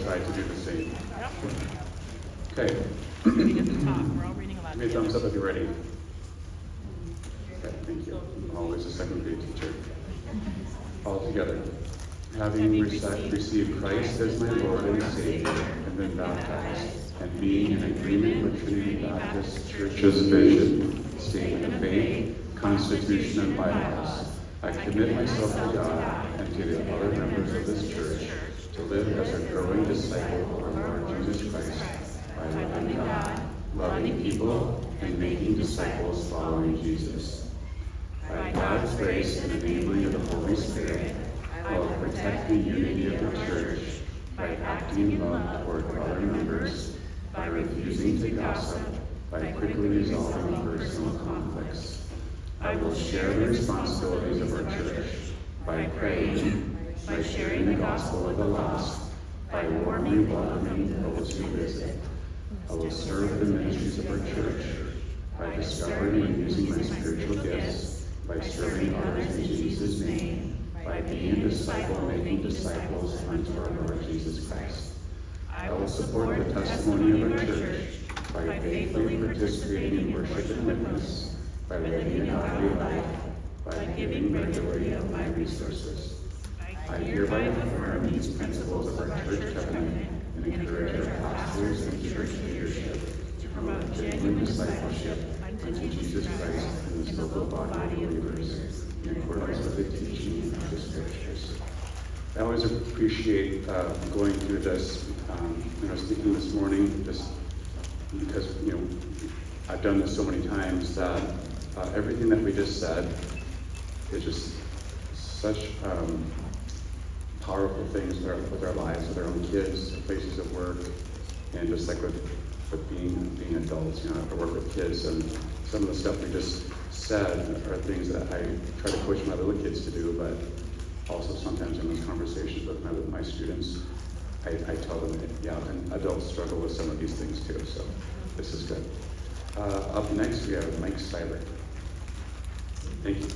try to do the same. Okay. Reading at the top. We're all reading aloud. Give me a thumbs up if you're ready. Okay, thank you. I'm always a second grade teacher. All together. Having received Christ as my Lord and Savior, and been baptized, and being in agreement with Trinity Baptist Church's vision, statement of faith, constitution, and bylaws, I commit myself to God and to the other members of this church to live as a growing disciple of our Lord Jesus Christ, by loving God, loving people, and making disciples following Jesus. By God's grace and enabling of the Holy Spirit, I will protect the unity of the church by acting in love toward other members, by refusing to gossip, by quickly resolving personal conflicts. I will share the responsibilities of our church by praying, by sharing the gospel of the lost, by warmly welcoming those who visit. I will serve the ministries of our church by discovering and using my spiritual gifts, by serving others in Jesus' name, by being a disciple, making disciples unto our Lord Jesus Christ. I will support the testimony of our church by faithfully participating in worship and witness, by living a godly life, by giving regularly of my resources. I hereby affirm these principles of our church covenant and encourage our pastors and church leadership to promote genuine discipleship unto Jesus Christ and His local body of believers in accordance with the teaching of the Scriptures. I always appreciate going through this. I was thinking this morning, just because I've done this so many times, that everything that we just said is just such powerful things with our lives, with our own kids, places of work, and just like with being adults. I work with kids, and some of the stuff we just said are things that I try to push my little kids to do, but also sometimes in those conversations with my students, I tell them that, yeah, and adults struggle with some of these things too, so this is good. Up next, we have Mike Seiler. Thank you.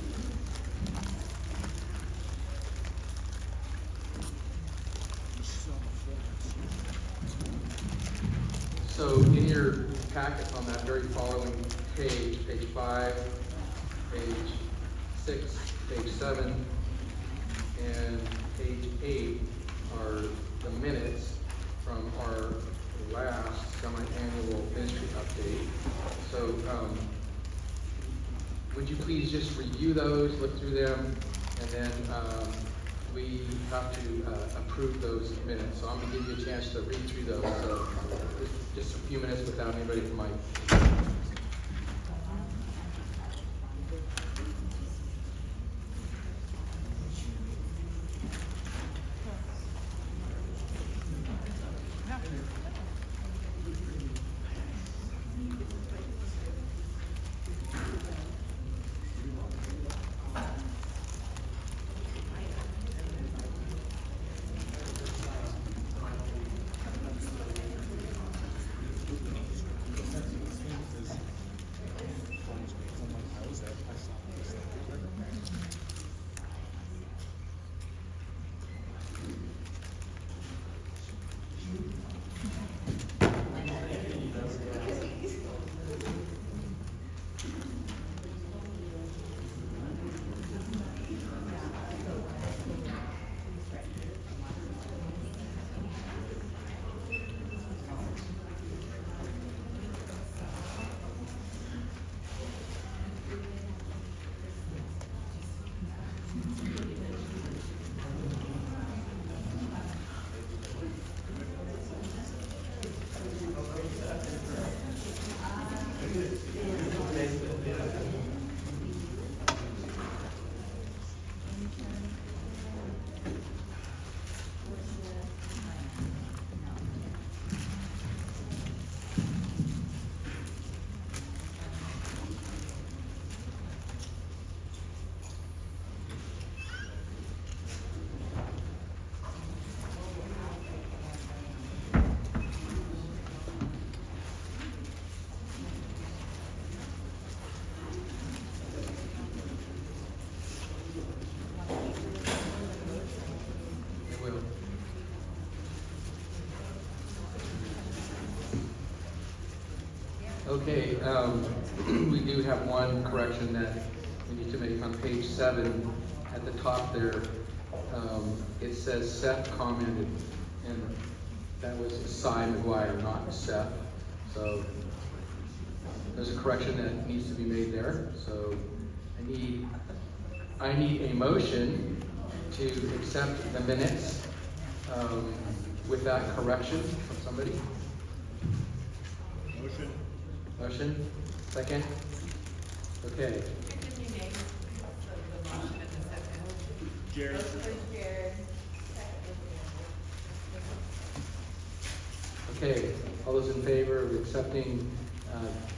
So in your packet on that very following page, page 5, page 6, page 7, and page 8 are the minutes from our last semi-annual ministry update. So would you please just review those, look through them, and then we have to approve those minutes. So I'm going to give you a chance to read through those. So just a few minutes without anybody from my. Okay, we do have one correction that we need to make on page 7. At the top there, it says Seth commented, and that was Cy McGuire, not Seth. So there's a correction that needs to be made there. So I need a motion to accept the minutes with that correction from somebody. Motion? Second? Okay. Jared. Okay, all those in favor of accepting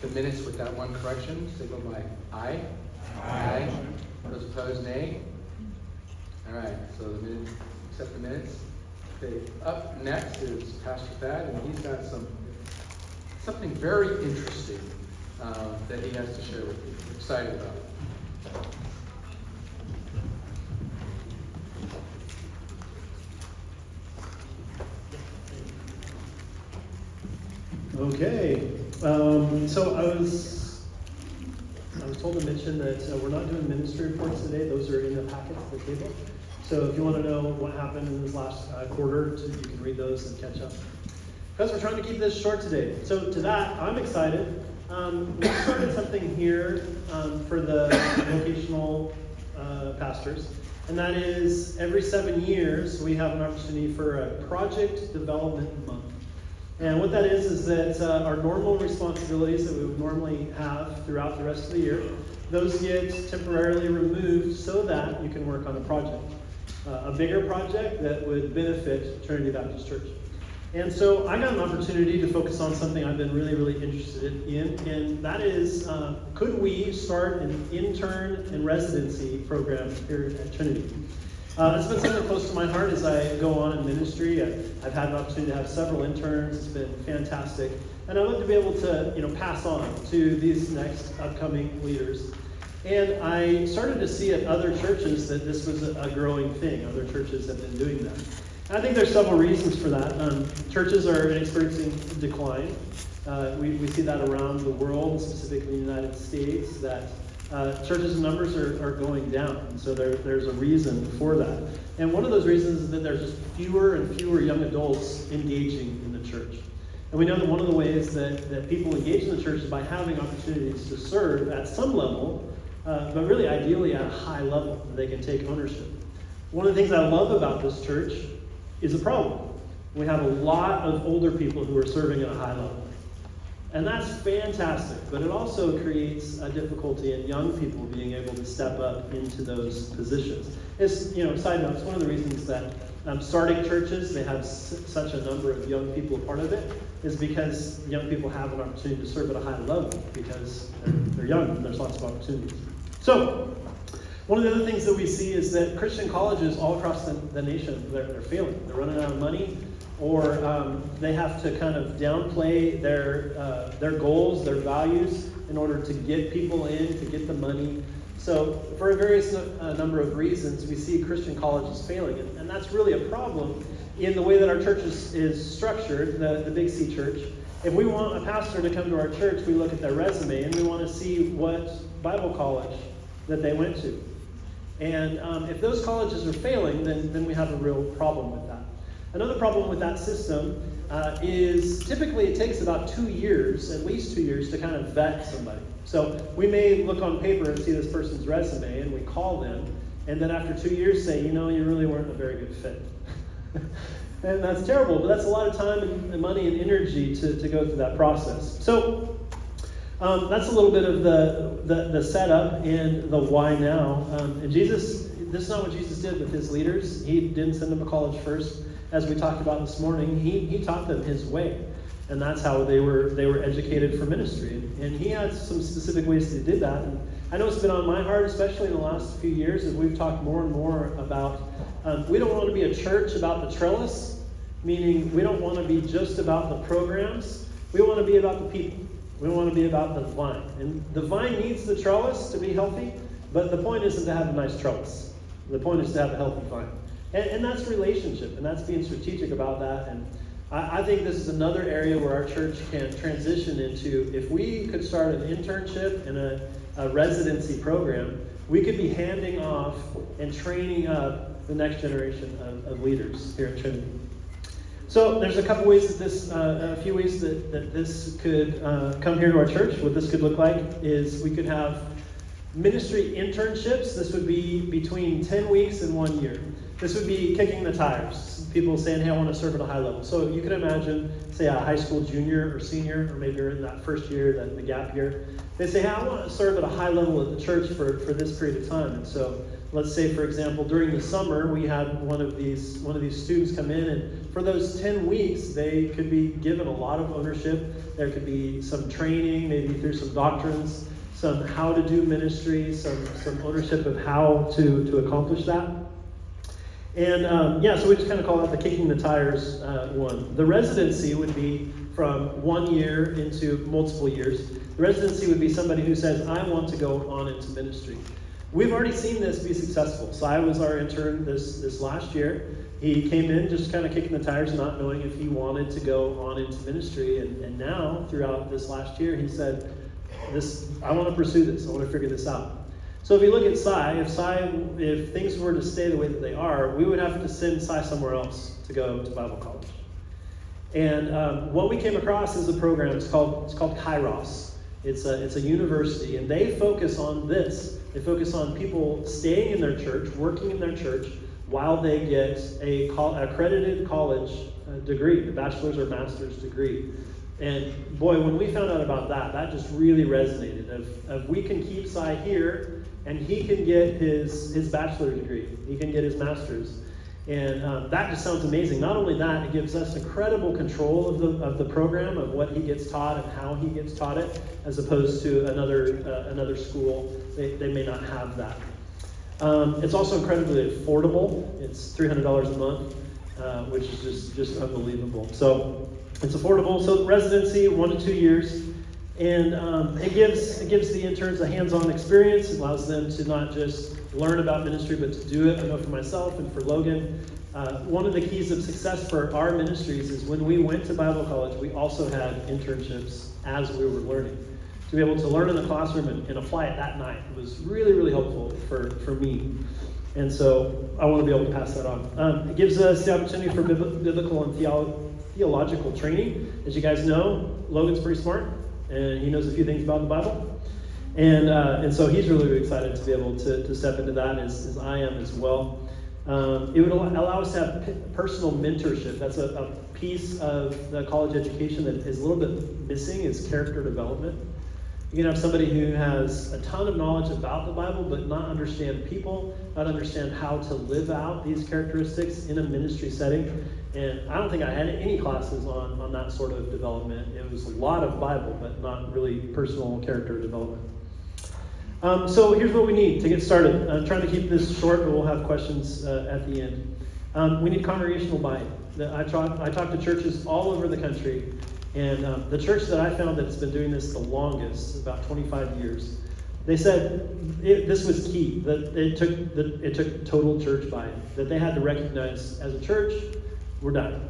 the minutes with that one correction, signal by aye. Aye. Those opposed, nay. All right, so the minutes, accept the minutes. Okay, up next is Pastor Thad, and he's got something very interesting that he has to share with you. I'm excited about it. Okay, so I was told to mention that we're not doing ministry reports today. Those are in the packets at the table. So if you want to know what happened in this last quarter, you can read those and catch up. Because we're trying to keep this short today. So to that, I'm excited. We started something here for the vocational pastors. And that is every 7 years, we have an opportunity for a project development month. And what that is that our normal responsibilities that we would normally have throughout the rest of the year, those get temporarily removed so that you can work on a project. A bigger project that would benefit Trinity Baptist Church. And so I got an opportunity to focus on something I've been really, really interested in, and that is, could we start an intern and residency program here at Trinity? It's been something close to my heart as I go on in ministry. I've had an opportunity to have several interns. It's been fantastic. And I'd love to be able to, pass on to these next upcoming leaders. And I started to see at other churches that this was a growing thing. Other churches have been doing that. And I think there's several reasons for that. Churches are experiencing decline. We see that around the world, specifically in the United States, that churches' numbers are going down. And so there's a reason for that. And one of those reasons is that there's just fewer and fewer young adults engaging in the church. And we know that one of the ways that people engage in the church is by having opportunities to serve at some level, but really ideally at a high level that they can take ownership. One of the things I love about this church is a problem. We have a lot of older people who are serving at a high level. And that's fantastic, but it also creates a difficulty in young people being able to step up into those positions. It's, side note, it's one of the reasons that starting churches, they have such a number of young people a part of it, is because young people have an opportunity to serve at a high level because they're young and there's lots of opportunities. So, one of the other things that we see is that Christian colleges all across the nation, they're failing. They're running out of money, or they have to kind of downplay their goals, their values, in order to get people in, to get the money. So for a various number of reasons, we see Christian colleges failing. And that's really a problem in the way that our church is structured, the Big C Church. If we want a pastor to come to our church, we look at their resume and we want to see what Bible college that they went to. And if those colleges are failing, then we have a real problem with that. Another problem with that system is typically it takes about 2 years, at least 2 years, to kind of vet somebody. So we may look on paper and see this person's resume, and we call them, and then after 2 years say, you really weren't a very good fit. And that's terrible, but that's a lot of time and money and energy to go through that process. So that's a little bit of the setup and the why now. And Jesus, this is not what Jesus did with his leaders. He didn't send them to college first. As we talked about this morning, he taught them his way. And that's how they were educated for ministry. And he had some specific ways that he did that. And I know it's been on my heart, especially in the last few years, as we've talked more and more about, we don't want to be a church about the trellis, meaning we don't want to be just about the programs. We want to be about the people. We want to be about the vine. And the vine needs the trellis to be healthy, but the point isn't to have a nice trellis. The point is to have a healthy vine. And that's relationship, and that's being strategic about that. And I think this is another area where our church can transition into, if we could start an internship and a residency program, we could be handing off and training up the next generation of leaders here at Trinity. So there's a couple ways that a few ways that this could come here to our church. What this could look like is we could have ministry internships. This would be between 10 weeks and 1 year. This would be kicking the tires. People saying, hey, I want to serve at a high level. So you can imagine, say, a high school junior or senior, or maybe you're in that first year, the gap year. They say, hey, I want to serve at a high level at the church for this period of time. And so let's say, for example, during the summer, we had one of these students come in, and for those 10 weeks, they could be given a lot of ownership. There could be some training, maybe through some doctrines, some how to do ministry, some ownership of how to accomplish that. And so we just kind of call it the kicking the tires one. The residency would be from 1 year into multiple years. The residency would be somebody who says, I want to go on into ministry. We've already seen this be successful. Cy was our intern this last year. He came in just kind of kicking the tires, not knowing if he wanted to go on into ministry. And now, throughout this last year, he said, I want to pursue this. I want to figure this out. So if you look at Cy, if things were to stay the way that they are, we would have to send Cy somewhere else to go to Bible college. And what we came across is a program. It's called Kairos. It's a university, and they focus on this. They focus on people staying in their church, working in their church, while they get a accredited college degree, a bachelor's or master's degree. And boy, when we found out about that just really resonated. If we can keep Cy here, and he can get his bachelor's degree, he can get his master's. And that just sounds amazing. Not only that, it gives us incredible control of the program, of what he gets taught and how he gets taught it, as opposed to another school. They may not have that. It's also incredibly affordable. It's $300 a month, which is just unbelievable. So it's affordable. So residency, 1 to 2 years. And it gives the interns a hands-on experience. It allows them to not just learn about ministry, but to do it. I know for myself and for Logan, one of the keys of success for our ministries is when we went to Bible college, we also had internships as we were learning. To be able to learn in the classroom and apply it that night was really, really helpful for me. And so I want to be able to pass that on. It gives us the opportunity for biblical and theological training. As you guys know, Logan's pretty smart, and he knows a few things about the Bible. And so he's really, really excited to be able to step into that, as I am as well. It would allow us to have personal mentorship. That's a piece of the college education that is a little bit missing, is character development. You can have somebody who has a ton of knowledge about the Bible, but not understand people, not understand how to live out these characteristics in a ministry setting. And I don't think I had any classes on that sort of development. It was a lot of Bible, but not really personal character development. So here's what we need to get started. I'm trying to keep this short, but we'll have questions at the end. We need congregational buy-in. I talk to churches all over the country, and the church that I found that's been doing this the longest, about 25 years, they said this was key, that it took total church buy-in, that they had to recognize, as a church, we're done.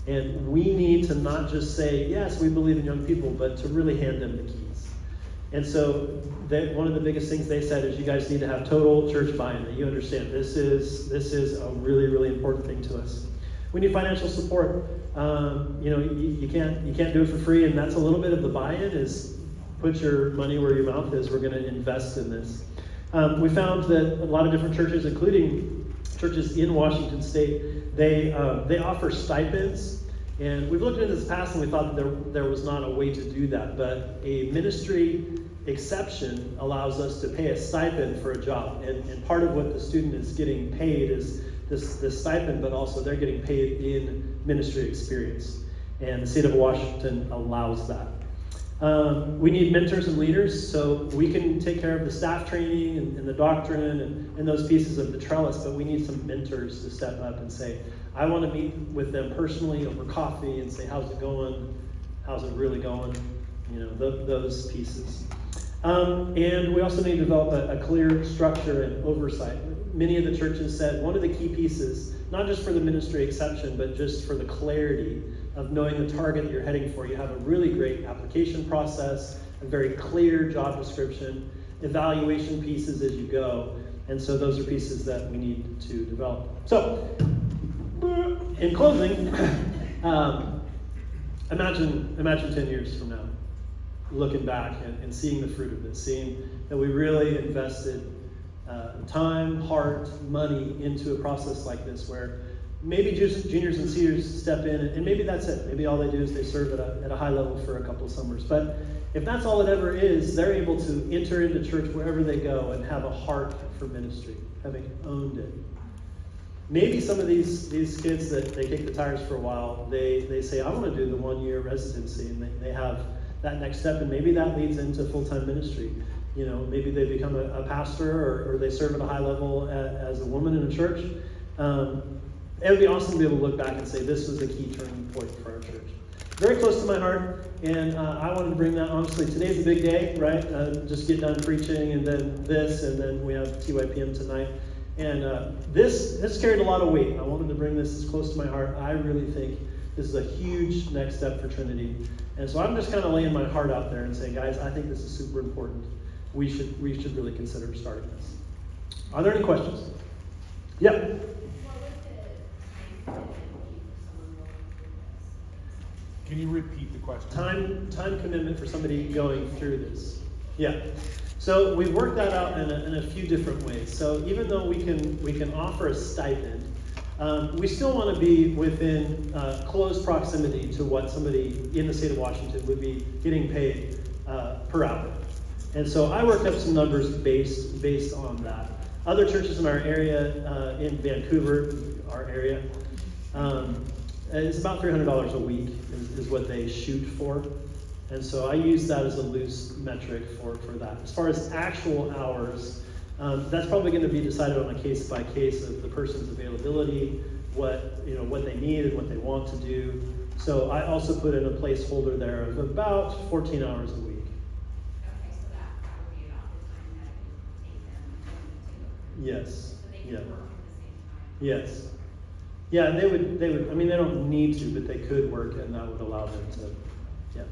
And we need to not just say, yes, we believe in young people, but to really hand them the keys. And so one of the biggest things they said is, you guys need to have total church buy-in, that you understand this is a really, really important thing to us. We need financial support. You can't do it for free, and that's a little bit of the buy-in, is put your money where your mouth is. We're going to invest in this. We found that a lot of different churches, including churches in Washington State, they offer stipends. And we've looked into this past, and we thought that there was not a way to do that. But a ministry exception allows us to pay a stipend for a job. And part of what the student is getting paid is this stipend, but also they're getting paid in ministry experience. And the state of Washington allows that. We need mentors and leaders, so we can take care of the staff training and the doctrine and those pieces of the trellis, but we need some mentors to step up and say, I want to meet with them personally over coffee and say, how's it going? How's it really going? Those pieces. And we also need to develop a clear structure and oversight. Many of the churches said one of the key pieces not just for the ministry exception, but just for the clarity of knowing the target that you're heading for. You have a really great application process, a very clear job description, evaluation pieces as you go. And so those are pieces that we need to develop. So, in closing, imagine 10 years from now, looking back and seeing the fruit of this, seeing that we really invested time, heart, money into a process like this, where maybe juniors and seniors step in, and maybe that's it. Maybe all they do is they serve at a high level for a couple of summers. But if that's all it ever is, they're able to enter into church wherever they go and have a heart for ministry, having owned it. Maybe some of these kids that they kick the tires for a while, they say, I want to do the 1-year residency, and they have that next step, and maybe that leads into full-time ministry. You know, maybe they become a pastor, or they serve at a high level as a woman in a church. It would be awesome to be able to look back and say, this was a key turning point for our church. Very close to my heart, and I wanted to bring that. Honestly, today's a big day, right? Just get done preaching, and then this, and then we have TYPM tonight. And this carried a lot of weight. I wanted to bring this as close to my heart. I really think this is a huge next step for Trinity. And so I'm just kind of laying my heart out there and saying, guys, I think this is super important. We should really consider starting this. Are there any questions? Yeah. Can you repeat the question? Time commitment for somebody going through this. Yeah. So we've worked that out in a few different ways. So even though we can offer a stipend, we still want to be within close proximity to what somebody in the state of Washington would be getting paid per hour. And so I worked up some numbers based on that. Other churches in our area, in Vancouver, our area, it's about $300 a week is what they shoot for. And so I use that as a loose metric for that. As far as actual hours, that's probably going to be decided on a case by case of the person's availability, what they need and what they want to do. So I also put in a placeholder there of about 14 hours a week. Okay, so that would be about the time that it would take them to. Yes. So they can Yeah. work at the same time. Yes. Yeah, and they would, I mean, they don't need to, but they could work, and that would allow them to, yeah.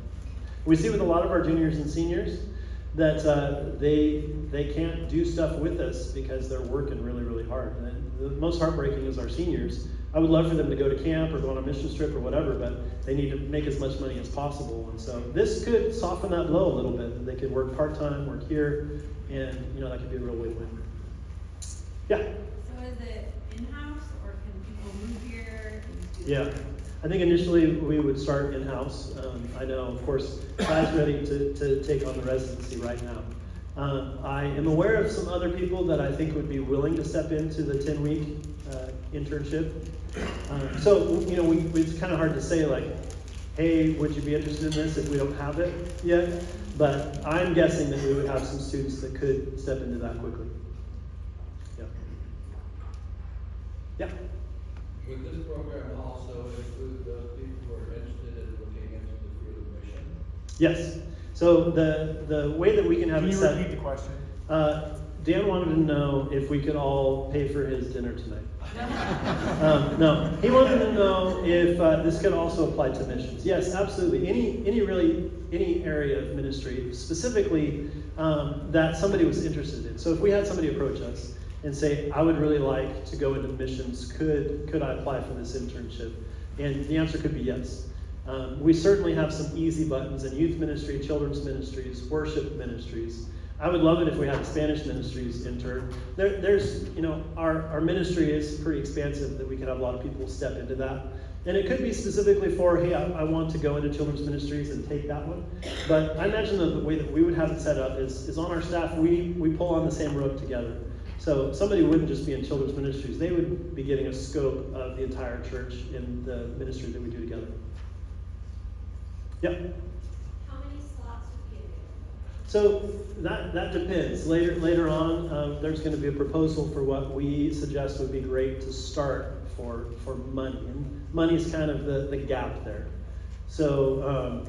We see with a lot of our juniors and seniors that they can't do stuff with us because they're working really, really hard. And the most heartbreaking is our seniors. I would love for them to go to camp or go on a mission trip or whatever, but they need to make as much money as possible. And so this could soften that blow a little bit. They could work part-time, work here, and that could be a real win-win. Yeah? So is it in-house, or can people move here and do? Yeah, I think initially we would start in-house. I know, of course, Ty's ready to take on the residency right now. I am aware of some other people that I think would be willing to step into the 10-week internship. So, it's kind of hard to say, like, hey, would you be interested in this if we don't have it yet? But I'm guessing that we would have some students that could step into that quickly. Yeah. Yeah. Would this program also include those people who are interested in looking into the field of mission? Yes. So the way that we can have Can it you set. repeat the question? Dan wanted to know if we could all pay for his dinner tonight. No, he wanted to know if this could also apply to missions. Yes, absolutely. Any area of ministry, specifically that somebody was interested in. So if we had somebody approach us and say, I would really like to go into missions, could I apply for this internship? And the answer could be yes. We certainly have some easy buttons in youth ministry, children's ministries, worship ministries. I would love it if we had a Spanish ministries intern. There's our ministry is pretty expansive that we could have a lot of people step into that. And it could be specifically for, hey, I want to go into children's ministries and take that one. But I imagine the way that we would have it set up is on our staff, we pull on the same rope together. So somebody wouldn't just be in children's ministries. They would be getting a scope of the entire church in the ministry that we do together. Yep. How many slots would be available? So that depends. Later on, there's going to be a proposal for what we suggest would be great to start for money. And money is kind of the gap there. So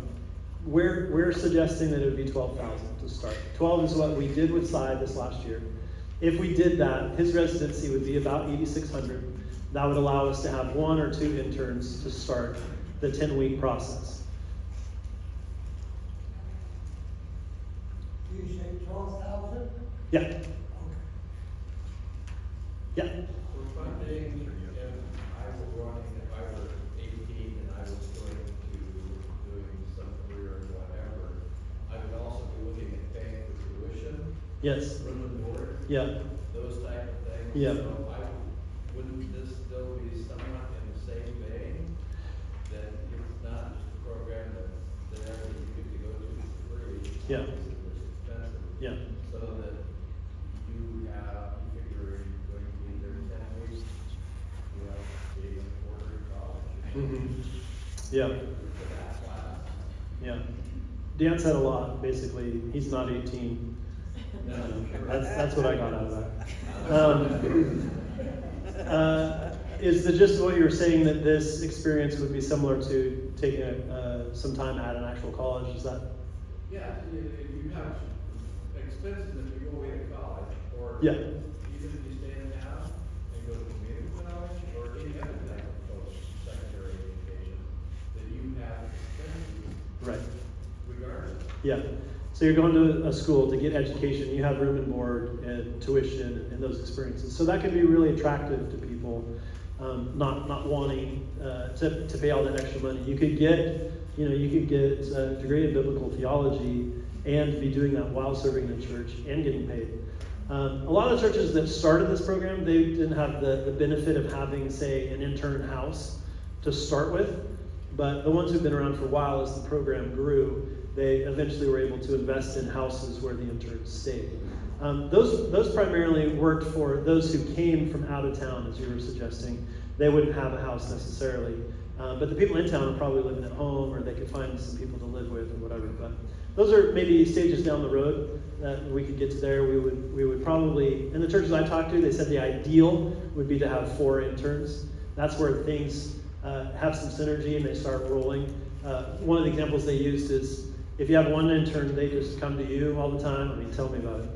we're suggesting that it would be $12,000 to start. 12 is what we did with Cy this last year. If we did that, his residency would be about $8,600. That would allow us to have 1 or 2 interns to start the 10-week process. You say 12,000? Yeah, Okay. yeah, For funding, if I were 18 and I was going to doing some career or whatever, I would also be looking at paying for tuition, yes, room and board, yeah, those type of things. Yeah. So wouldn't this still be somewhat in the same vein? That it's not just a program that's there that you get to go to for free. Yeah. Obviously, it's expensive. yeah, So that you figure you're going to be there 10 weeks, being a quarter of college. yeah, For that class. yeah. Dan said a lot, basically. He's not 18. That's what I got out of that. Is the gist of what you were saying that this experience would be similar to taking some time at an actual college? Is that? Yeah, you have expenses if you go away to college, or Yeah. even if you stay in town and go to community college, or any other type of post-secondary education, that you have expenses Right. regardless. Yeah. So you're going to a school to get education, you have room and board and tuition and those experiences. So that can be really attractive to people, not wanting to pay all that extra money. You could get a degree in biblical theology and be doing that while serving the church and getting paid. A lot of the churches that started this program, they didn't have the benefit of having, say, an intern house to start with. But the ones who've been around for a while, as the program grew, they eventually were able to invest in houses where the interns stayed. Those primarily worked for those who came from out of town, as you were suggesting. They wouldn't have a house necessarily. But the people in town are probably living at home, or they could find some people to live with or whatever. But those are maybe stages down the road that we could get to there. We would probably, in the churches I talked to, they said the ideal would be to have 4 interns. That's where things have some synergy and they start rolling. One of the examples they used is, if you have 1 intern, they just come to you all the time. I mean, tell me about it.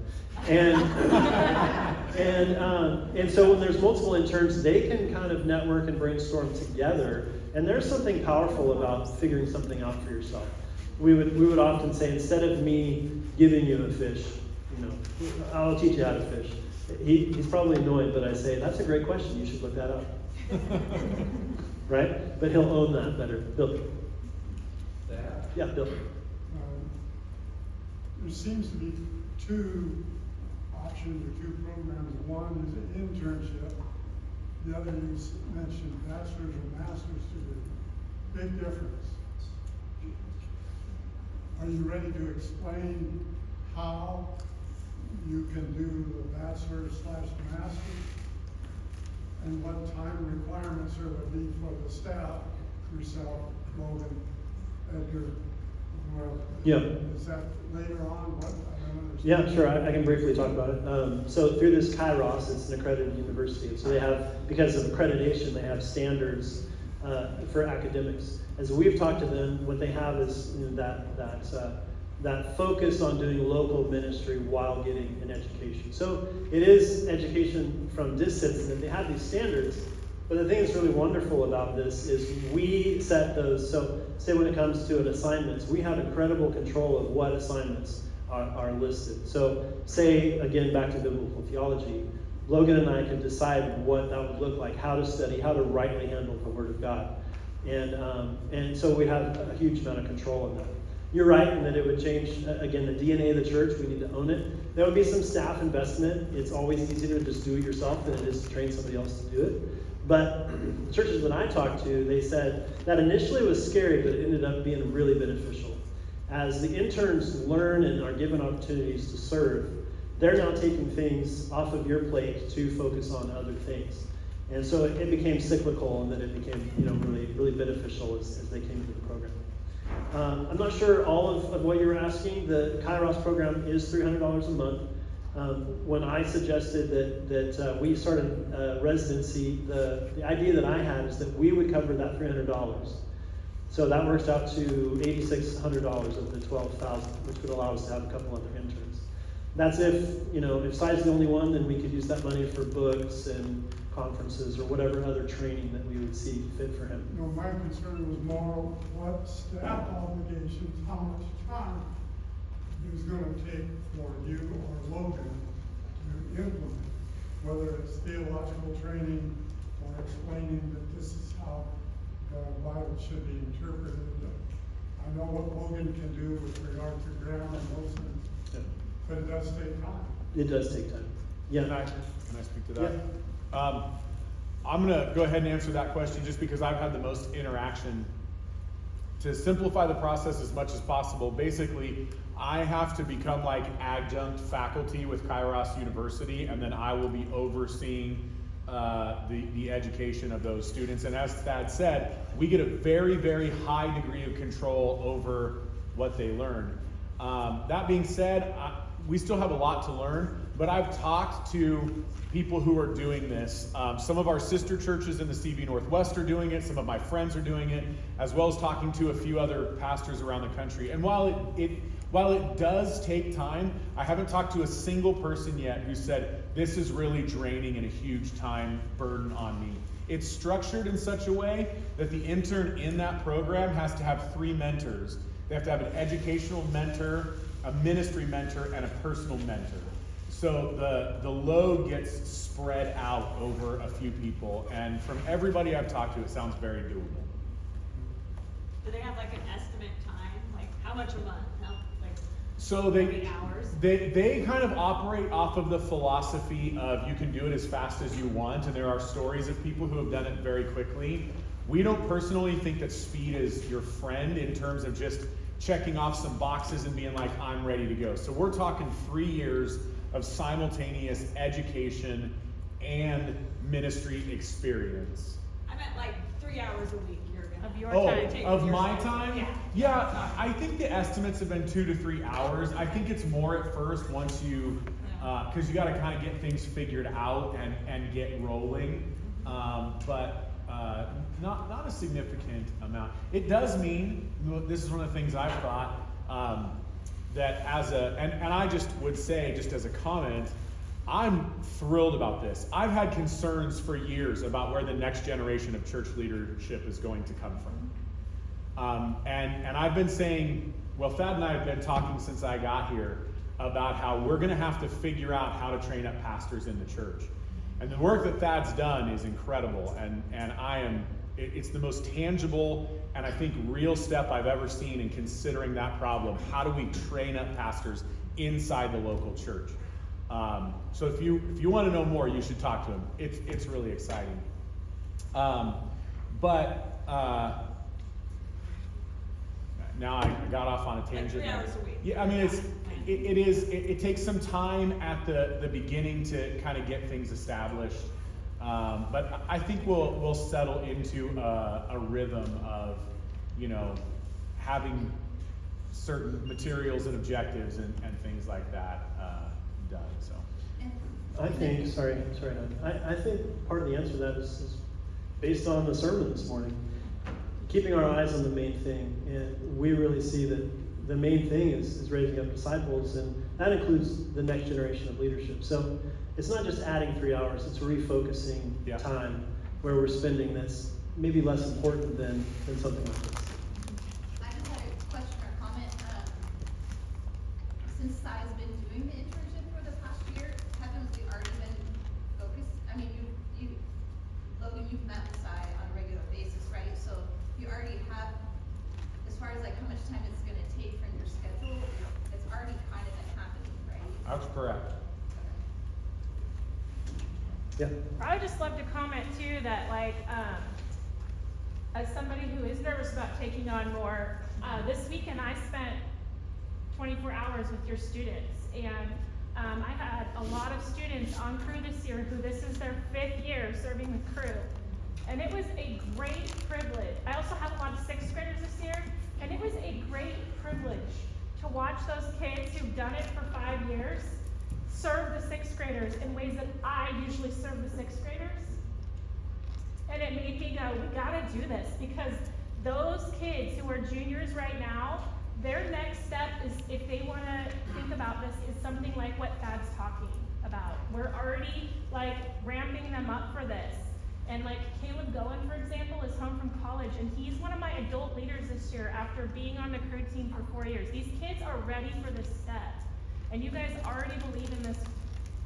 And so when there's multiple interns, they can kind of network and brainstorm together. And there's something powerful about figuring something out for yourself. We would often say, instead of me giving you a fish, I'll teach you how to fish. He's probably annoyed, but I say, that's a great question. You should look that up. Right? But he'll own that better. Bill. That, Yeah, Bill. There seems to be 2 options or 2 programs. One is an internship. The other you mentioned bachelor's or master's degree. Big difference. Are you ready to explain how you can do the bachelor's/master's? And what time requirements there would be for the staff, yourself, Logan, Edgar? Well, Yeah. is that later on? What? I don't understand. Yeah, sure. I can briefly talk about it. So through this Kairos, it's an accredited university. And so they have, because of accreditation, they have standards for academics. As we've talked to them, what they have is that focus on doing local ministry while getting an education. So it is education from distance, and they have these standards. But the thing that's really wonderful about this is we set those. So say when it comes to an assignments, we have incredible control of what assignments are listed. So say, again, back to biblical theology, Logan and I could decide what that would look like, how to study, how to rightly handle the Word of God. And so we have a huge amount of control in that. You're right in that it would change, again, the DNA of the church. We need to own it. There would be some staff investment. It's always easier to just do it yourself than it is to train somebody else to do it. But the churches that I talked to, they said that initially was scary, but it ended up being really beneficial. As the interns learn and are given opportunities to serve, they're now taking things off of your plate to focus on other things. And so it became cyclical, and then it became really, really beneficial as they came into the program. I'm not sure all of what you were asking. The Kairos program is $300 a month. When I suggested that we started residency, the idea that I had is that we would cover that $300. So that works out to $8,600 of the $12,000, which would allow us to have a couple other interns. That's if, if Sci's the only one, then we could use that money for books and conferences or whatever other training that we would see fit for him. My concern was more what staff obligations, how much time it was gonna take for you or Logan to implement, whether it's theological training or explaining that this is how the Bible should be interpreted. I know what Logan can do with regard to grammar and those things, Yeah. but it does take time. It does take time. Yeah. Can I speak to that? I'm gonna go ahead and answer that question just because I've had the most interaction. To simplify the process as much as possible, basically, I have to become like adjunct faculty with Kairos University, and then I will be overseeing the education of those students. And as Thad said, we get a very, very high degree of control over what they learn. That being said, we still have a lot to learn, but I've talked to people who are doing this. Some of our sister churches in the CV Northwest are doing it, some of my friends are doing it, as well as talking to a few other pastors around the country. And while it does take time, I haven't talked to a single person yet who said, this is really draining and a huge time burden on me. It's structured in such a way that the intern in that program has to have 3 mentors. They have to have an educational mentor, a ministry mentor, and a personal mentor. So the load gets spread out over a few people, and from everybody I've talked to, it sounds very doable. Do they have like an estimate time? Like how much a month? So 40 hours? they kind of operate off of the philosophy of you can do it as fast as you want, and there are stories of people who have done it very quickly. We don't personally think that speed is your friend in terms of just checking off some boxes and being like, I'm ready to go. So we're talking 3 years of simultaneous education and ministry experience. I meant like 3 hours a week. Of your Oh, time. of my time? Yeah. Yeah, I think the estimates have been 2 to 3 hours. I think it's more at first once you, because you got to kind of get things figured out and get rolling. But not a significant amount. It does mean, this is one of the things I've thought, that and I just would say, just as a comment, I'm thrilled about this. I've had concerns for years about where the next generation of church leadership is going to come from. And I've been saying, well, Thad and I have been talking since I got here about how we're going to have to figure out how to train up pastors in the church. And the work that Thad's done is incredible, and it's the most tangible and I think real step I've ever seen in considering that problem. How do we train up pastors inside the local church? So if you want to know more, you should talk to him. It's really exciting. But now I got off on a tangent. Like 3 hours a week. Yeah, I mean it takes some time at the beginning to kind of get things established. But I think we'll settle into a rhythm of, having certain materials and objectives and things like that done. So I think, sorry, I think part of the answer to that is based on the sermon this morning. Keeping our eyes on the main thing, and we really see that the main thing is raising up disciples, and that includes the next generation of leadership. So it's not just adding 3 hours, it's refocusing time where we're spending that's maybe less important than something like this. I just had a question or comment. Since Sai's been doing the internship for the past year, haven't we already been focused? I mean, Logan, you've met with Sai on a regular basis, right? So you already have, as far as like how much time it's gonna take from your schedule, it's already kind of been happening, right? that's correct. Yeah. I would just love to comment too that as somebody who is nervous about taking on more, this weekend I spent 24 hours with your students, and I had a lot of students on crew this year who this is their 5th year serving the crew, and it was a great privilege. I also have a lot of 6th graders this year, and it was a great privilege to watch those kids who've done it for 5 years serve the 6th graders in ways that I usually serve the 6th graders. And it made me go, we gotta do this, because those kids who are juniors right now their next step is, if they wanna think about this, is something like what Thad's talking about. We're already like ramping them up for this. And like Caleb Goen, for example, is home from college, and he's one of my adult leaders this year after being on the crew team for 4 years. These kids are ready for this step. And you guys already believe in this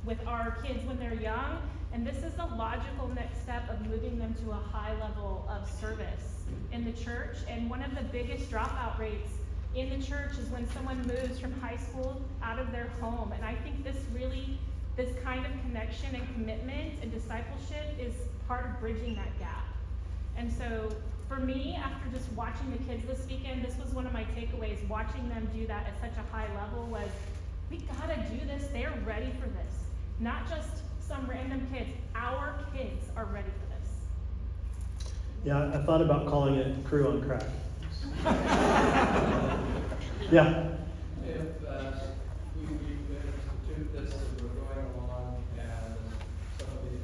with our kids when they're young, and this is the logical next step of moving them to a high level of service in the church. And one of the biggest dropout rates in the church is when someone moves from high school out of their home. And I think this kind of connection and commitment and discipleship is part of bridging that gap. And so for me, after just watching the kids this weekend, this was one of my takeaways. Watching them do that at such a high level was, we gotta do this. They're ready for this. Not just some random kids. Our kids are ready for this. Yeah, I thought about calling it Crew on Crack. Yeah. If we institute this as we're going along and somebody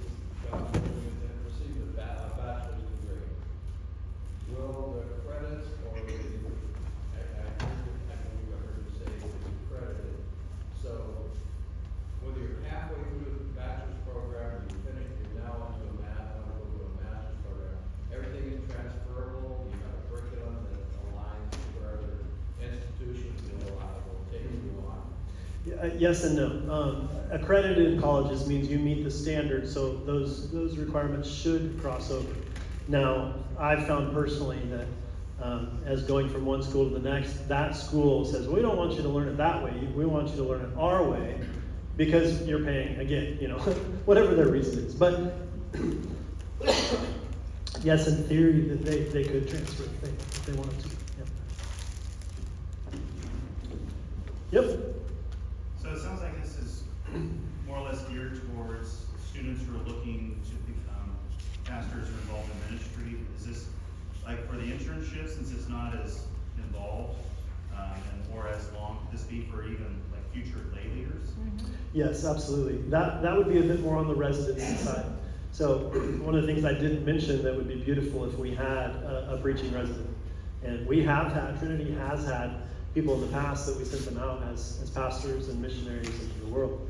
and receive a bachelor's degree, will the credits or the, I know you heard me say it is credited, so whether you're halfway through the bachelor's program or you finish, you're now onto a master's program, everything is transferable, you have a curriculum that aligns to where other institutions will take you on. Yes and no. Accredited colleges means you meet the standards, so those requirements should cross over. Now, I've found personally that as going from one school to the next, that school says, we don't want you to learn it that way, we want you to learn it our way, because you're paying, again, whatever their reason is. But yes, in theory, that they could transfer if they wanted to. Yep. So it sounds like this is more or less geared towards students who are looking to become pastors or involved in ministry. Is this like for the internship, since it's not as involved or as long, could this be for even like future lay leaders? Mm-hmm. Yes, absolutely. That would be a bit more on the residency side. So one of the things I didn't mention that would be beautiful if we had a preaching resident. And we have had, Trinity has had people in the past that we sent them out as pastors and missionaries into the world.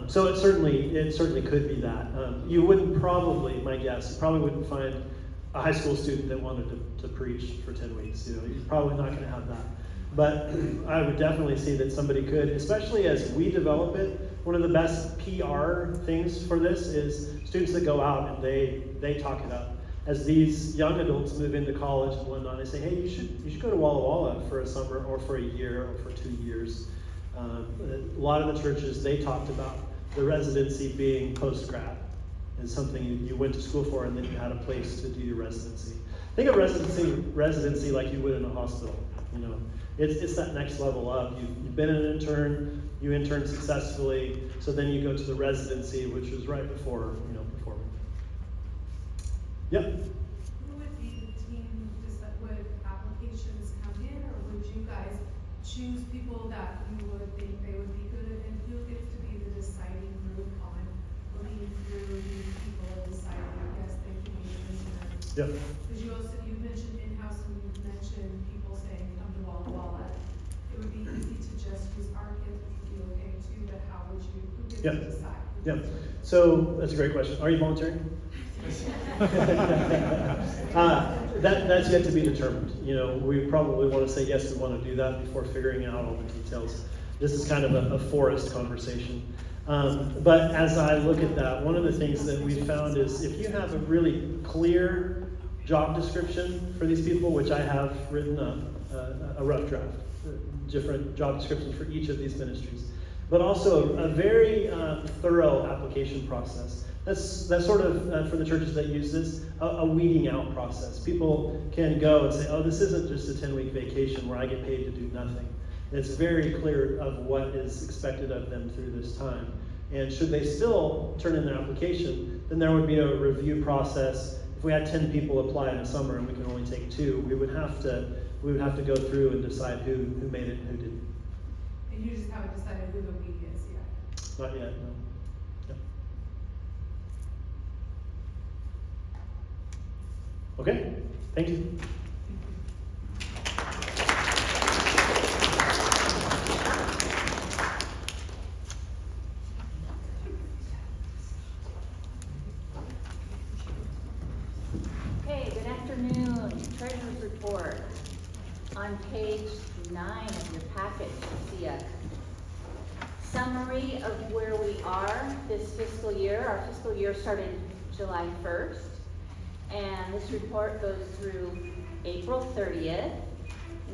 So it certainly could be that. You wouldn't probably, my guess, you probably wouldn't find a high school student that wanted to preach for 10 weeks. You're probably not going to have that. But I would definitely see that somebody could, especially as we develop it. One of the best PR things for this is students that go out and they talk it up. As these young adults move into college and whatnot, they say, hey, you should go to Walla Walla for a summer or for a year or for 2 years. A lot of the churches, they talked about the residency being post-grad and something you went to school for and then you had a place to do your residency. Think of residency like you would in a hospital. It's that next level up. You've been an intern, you interned successfully, so then you go to the residency, which was right before performing. Yep. Who would be the team? Would applications come in, or would you guys choose people that you would think they would be good, and who gets to be the deciding group on looking through these people and deciding, yes, they can be listeners? Yep. Because you mentioned in-house, and you mentioned people saying, come to Walla Walla. It would be easy to just use our kids, which would be okay too, but how would you, who gets to decide? Yep. So that's a great question. Are you volunteering? That's yet to be determined. We probably want to say yes, we want to do that before figuring out all the details. This is kind of a forest conversation. But as I look at that, one of the things that we found is if you have a really clear job description for these people, which I have written up, a rough draft, different job descriptions for each of these ministries, but also a very thorough application process. That's sort of, for the churches that use this, a weeding out process. People can go and say, oh, this isn't just a 10-week vacation where I get paid to do nothing. And it's very clear of what is expected of them through this time. And should they still turn in their application, then there would be a review process. If we had 10 people apply in the summer and we can only take 2, we would have to go through and decide who made it and who didn't. And you just haven't decided who the week is yet? Not yet, no. Okay, thank you. on page 9 of your packet, you see a summary of where we are this fiscal year. Our fiscal year started July 1st, and this report goes through April 30th.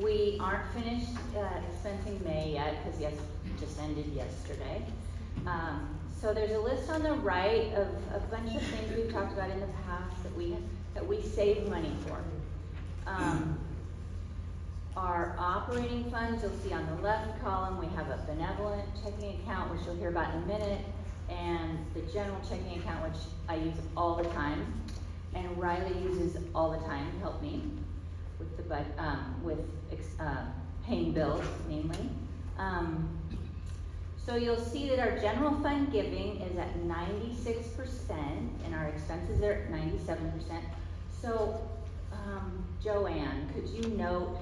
We aren't finished expensing May yet, because yes, it just ended yesterday. So there's a list on the right of a bunch of things we've talked about in the past that we save money for. Our operating funds, you'll see on the left column, we have a benevolent checking account, which you'll hear about in a minute, and the general checking account, which I use all the time, and Riley uses all the time to help me with paying bills, mainly. So you'll see that our general fund giving is at 96%, and our expenses are at 97%. So, Joanne, could you note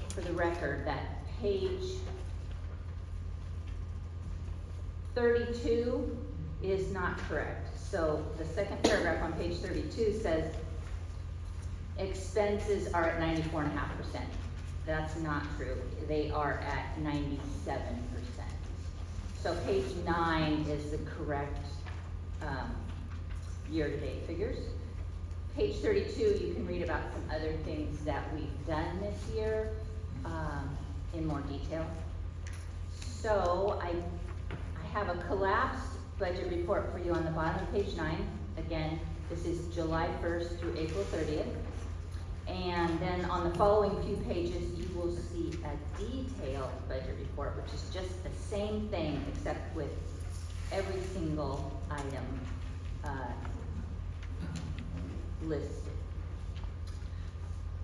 for the record that page 32 is not correct. So the second paragraph on page 32 says expenses are at 94.5%. That's not true. They are at 97%. So page 9 is the correct year-to-date figures. Page 32, you can read about some other things that we've done this year in more detail. So I have a collapsed budget report for you on the bottom of page 9. Again, this is July 1st through April 30th. And then on the following few pages, you will see a detailed budget report, which is just the same thing except with every single item listed.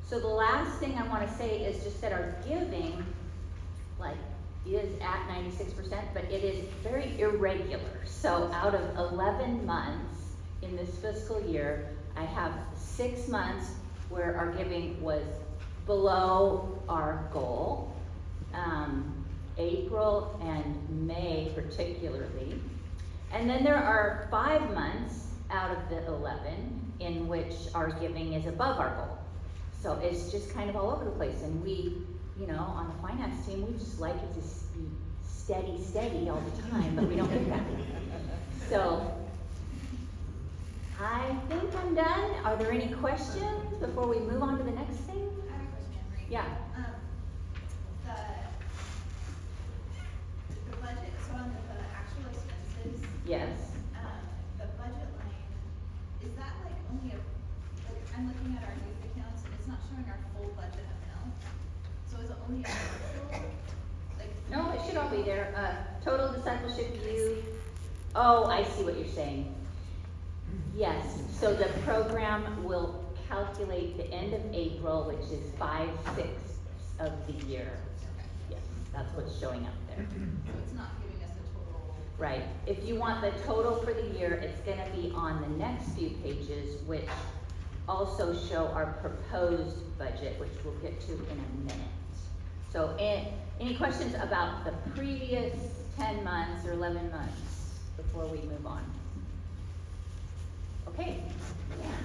So the last thing I want to say is just that our giving, is at 96%, but it is very irregular. So out of 11 months in this fiscal year, I have 6 months where our giving was below our goal, April and May particularly. And then there are 5 months out of the 11 in which our giving is above our goal. So it's just kind of all over the place. And we, on the finance team, we just like it to be steady all the time, but we don't get that. So I think I'm done. Are there any questions before we move on to the next thing? I have a question, Marie. Yeah. The budget, so on the actual expenses, Yes. the budget line, is that only I'm looking at our youth accounts and it's not showing our full budget amount. So is it only a partial? No, it should all be there. Total discipleship youth. Oh, I see what you're saying. Yes, so the program will calculate the end of April, which is 5/6 of the year. Yes, that's what's showing up there. So it's not giving us a total. Right. If you want the total for the year, it's gonna be on the next few pages, which also show our proposed budget, which we'll get to in a minute. So any questions about the previous 10 months or 11 months before we move on? Okay. Yeah.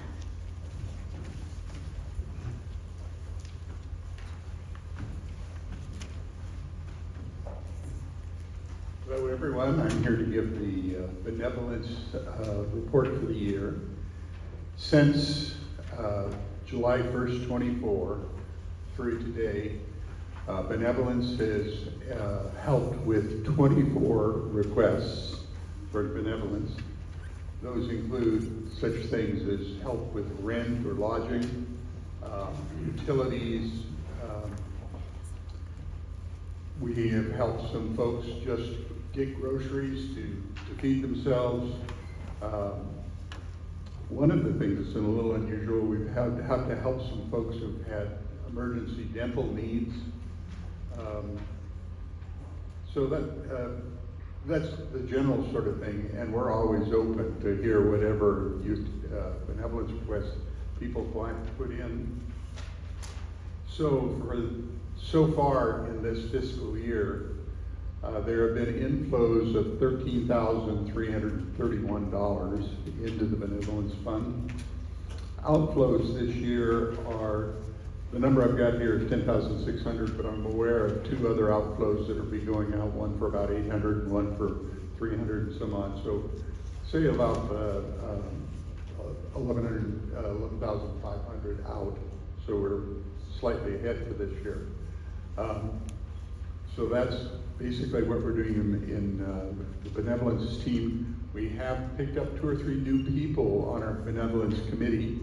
Hello everyone, I'm here to give the benevolence report for the year. Since July 1st, 24 through today, benevolence has helped with 24 requests for benevolence. Those include such things as help with rent or lodging, utilities. We have helped some folks just get groceries to feed themselves. One of the things that's been a little unusual, we've had to help some folks who've had emergency dental needs. So that's the general sort of thing, and we're always open to hear whatever benevolence requests people want to put in. So far in this fiscal year, there have been inflows of $13,331 into the benevolence fund. Outflows this year are The number I've got here is 10,600, but I'm aware of two other outflows that will be going out, one for about 800 and one for 300 and some odd. So say about 11,500 out. So we're slightly ahead for this year. So that's basically what we're doing in the benevolence team. We have picked up 2 or 3 new people on our benevolence committee,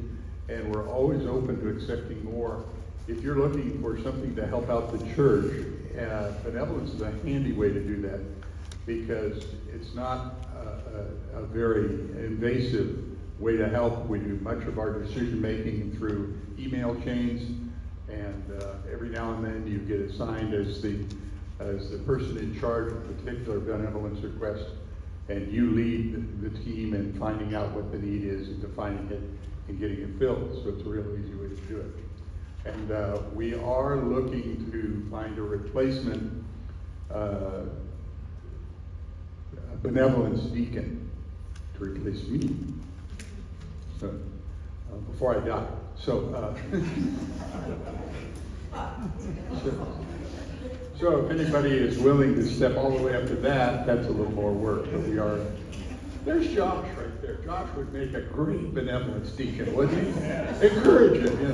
and we're always open to accepting more. If you're looking for something to help out the church, benevolence is a handy way to do that, because it's not a very invasive way to help. We do much of our decision making through email chains, and every now and then you get assigned as the person in charge of a particular benevolence request, and you lead the team in finding out what the need is and defining it and getting it filled. So it's a real easy way to do it. And we are looking to find a replacement benevolence deacon to replace me. So before I die. So, so if anybody is willing to step all the way up to that, that's a little more work. But we are. There's Josh right there. Josh would make a great benevolence deacon, wouldn't he? Encourage him. Yeah.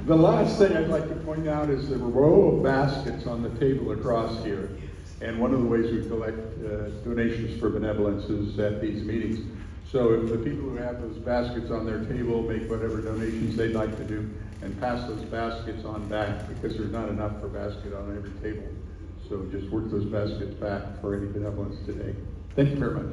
The last thing I'd like to point out is the row of baskets on the table across here. And one of the ways we collect donations for benevolence is at these meetings. So if the people who have those baskets on their table make whatever donations they'd like to do, and pass those baskets on back, because there's not enough per basket on every table. So just work those baskets back for any benevolence today. Thank you very much.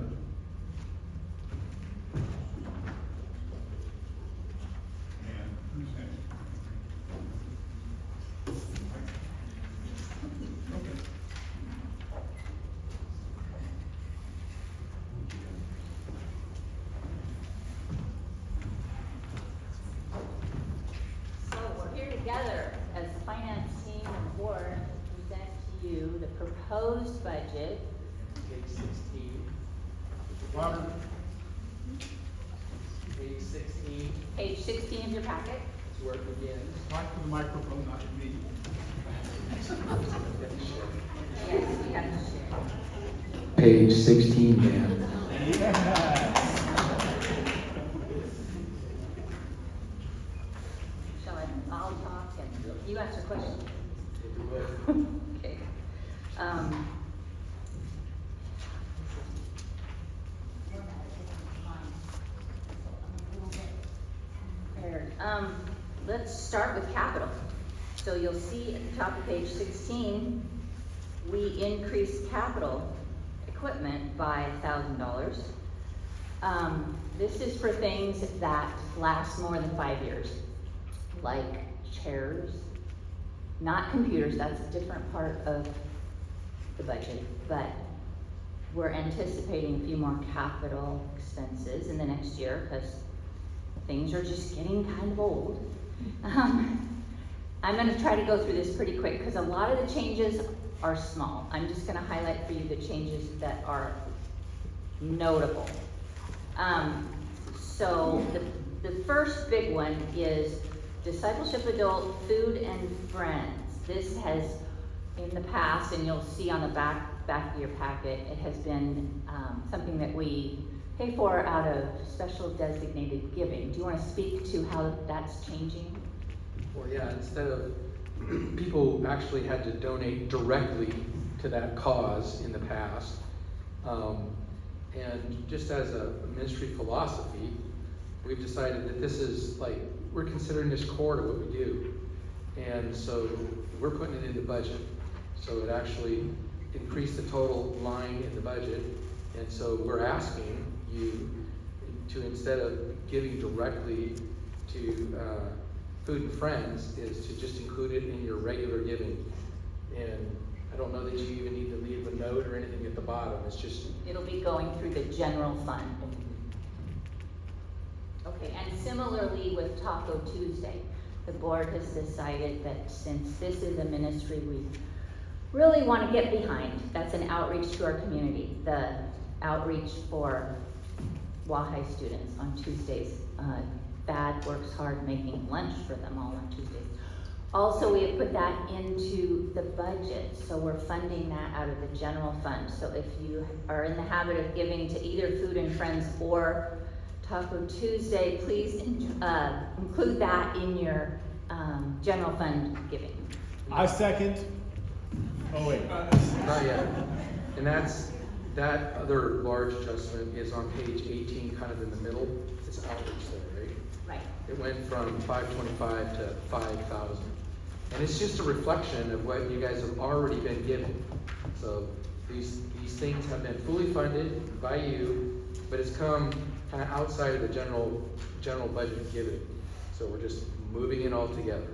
So we're here together as the finance team and board to present to you the proposed budget. Page 16. Page 16 Page 16 of your packet. is where it begins. Talk to the microphone, not to me. Yes, you have to share. Page 16, Dan. I'll talk and you answer questions. Okay. Let's start with capital. So you'll see at the top of page 16, we increased capital equipment by $1,000. This is for things that last more than 5 years, like chairs, not computers, that's a different part of the budget, but we're anticipating a few more capital expenses in the next year because things are just getting kind of old. I'm going to try to go through this pretty quick because a lot of the changes are small. I'm just going to highlight for you the changes that are notable. So the first big one is discipleship adult food and friends. This has, in the past, and you'll see on the back of your packet, it has been something that we pay for out of special designated giving. Do you want to speak to how that's changing? Well, yeah, instead of people actually had to donate directly to that cause in the past. And just as a ministry philosophy, we've decided that this is like, we're considering this core to what we do. And so we're putting it in the budget. So it actually increased the total line in the budget. And so we're asking you to, instead of giving directly to Food and Friends, is to just include it in your regular giving. And I don't know that you even need to leave a note or anything at the bottom. It's just, It'll be going through the general fund. Okay, and similarly with Taco Tuesday, the board has decided that since this is a ministry we really want to get behind, that's an outreach to our community, the outreach for Walla students on Tuesdays Thad works hard making lunch for them all on Tuesdays. Also, we have put that into the budget, so we're funding that out of the general fund. So if you are in the habit of giving to either Food and Friends or Taco Tuesday, please include that in your general fund giving. I second. Oh, wait. Not yet. And that other large adjustment is on page 18, kind of in the middle. It's outreach there, right? Right. It went from 525 to 5,000. And it's just a reflection of what you guys have already been given. So these things have been fully funded by you, but it's come kind of outside of the general budget giving. So we're just moving it all together.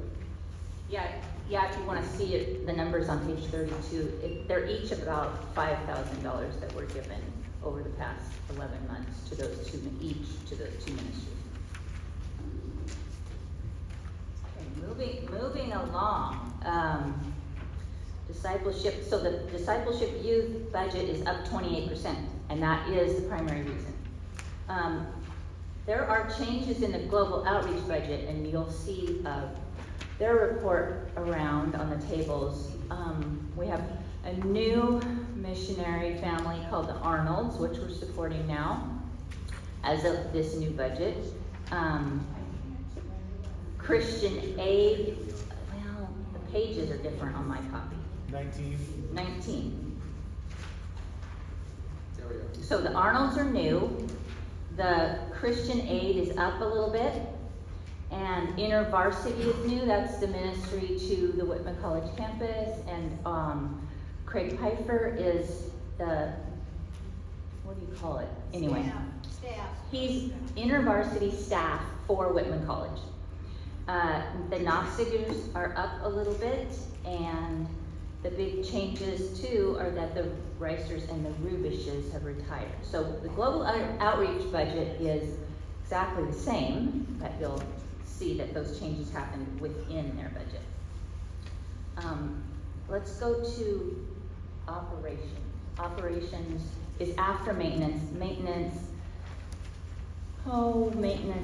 Yeah, if you want to see it, the numbers on page 32, they're each about $5,000 that were given over the past 11 months to those two ministries. Okay, moving along. Discipleship, so the discipleship youth budget is up 28%, and that is the primary reason. There are changes in the global outreach budget, and you'll see their report around on the tables. We have a new missionary family called the Arnolds, which we're supporting now as of this new budget. Christian aid, well, the pages are different on my copy. 19. There we go. So the Arnolds are new. The Christian aid is up a little bit. And InterVarsity is new. That's the ministry to the Whitman College campus. And Craig Pfeiffer is the, what do you call it? Anyway. Staff. He's InterVarsity staff for Whitman College. The Gnostikers are up a little bit, and the big changes too are that the Reisers and the Rubishes have retired. So the global outreach budget is exactly the same, but you'll see that those changes happened within their budget. Let's go to operations. Operations is after maintenance. Maintenance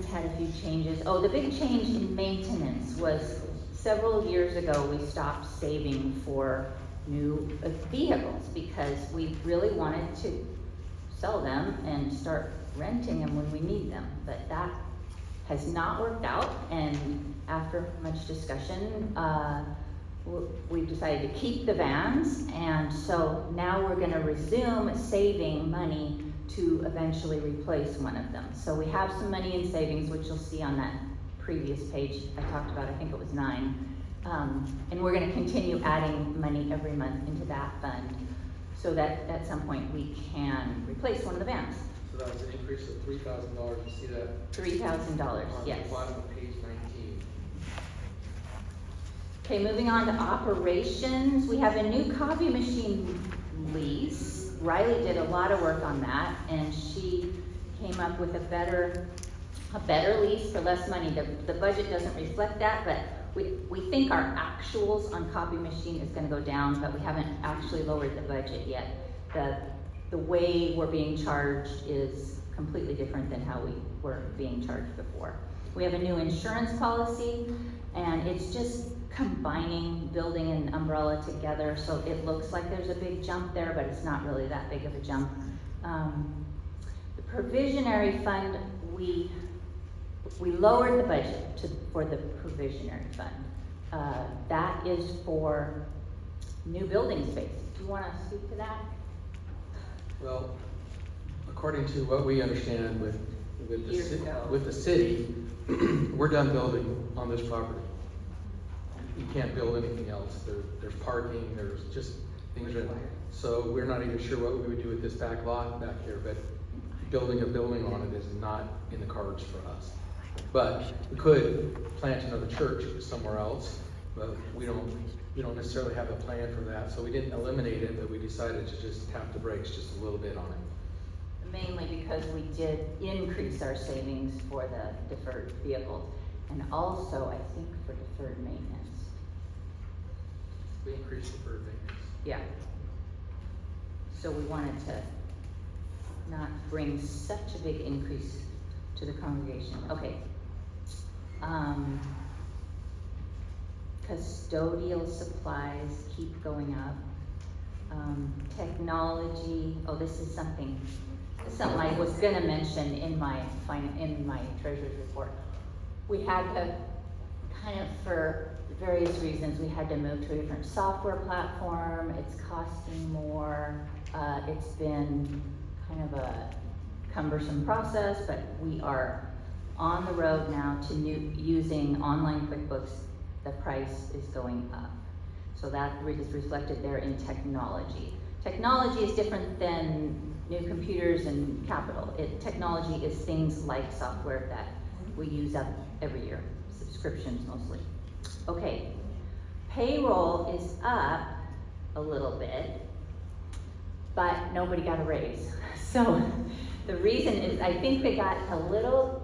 had a few changes. Oh, the big change in maintenance was several years ago we stopped saving for new vehicles because we really wanted to sell them and start renting them when we need them. But that has not worked out, and after much discussion, we've decided to keep the vans, and so now we're going to resume saving money to eventually replace one of them. So we have some money in savings, which you'll see on that previous page I talked about. I think it was 9. And we're going to continue adding money every month into that fund so that at some point we can replace one of the vans. So that was an increase of $3,000. You see that? $3,000, yes. On the bottom of page 19. Okay, moving on to operations. We have a new copy machine lease. Riley did a lot of work on that, and she came up with a better lease for less money. The budget doesn't reflect that, but we think our actuals on copy machine is going to go down, but we haven't actually lowered the budget yet. The way we're being charged is completely different than how we were being charged before. We have a new insurance policy, and it's just combining building and umbrella together, so it looks like there's a big jump there, but it's not really that big of a jump. The provisionary fund, we lowered the budget for the provisionary fund. That is for new building space. Do you want to speak to that? Well, according to what we understand with the city, we're done building on this property. You can't build anything else. There's parking, there's just things. So we're not even sure what we would do with this back lot back here, but building a building on it is not in the cards for us. But we could plant another church somewhere else, but we don't necessarily have a plan for that. So we didn't eliminate it, but we decided to just tap the brakes just a little bit on it. Mainly because we did increase our savings for the deferred vehicles, and also I think for deferred maintenance. We increased deferred maintenance. Yeah. So we wanted to not bring such a big increase to the congregation. Okay. Custodial supplies keep going up. Technology, oh, this is something I was gonna mention in my treasurer's report. We had to, kind of for various reasons, we had to move to a different software platform. It's costing more. It's been kind of a cumbersome process, but we are on the road now to using online QuickBooks. The price is going up. So that is reflected there in technology. Technology is different than new computers and capital. Technology is things like software that we use up every year, subscriptions mostly. Okay, payroll is up a little bit, but nobody got a raise. So the reason is, I think they got a little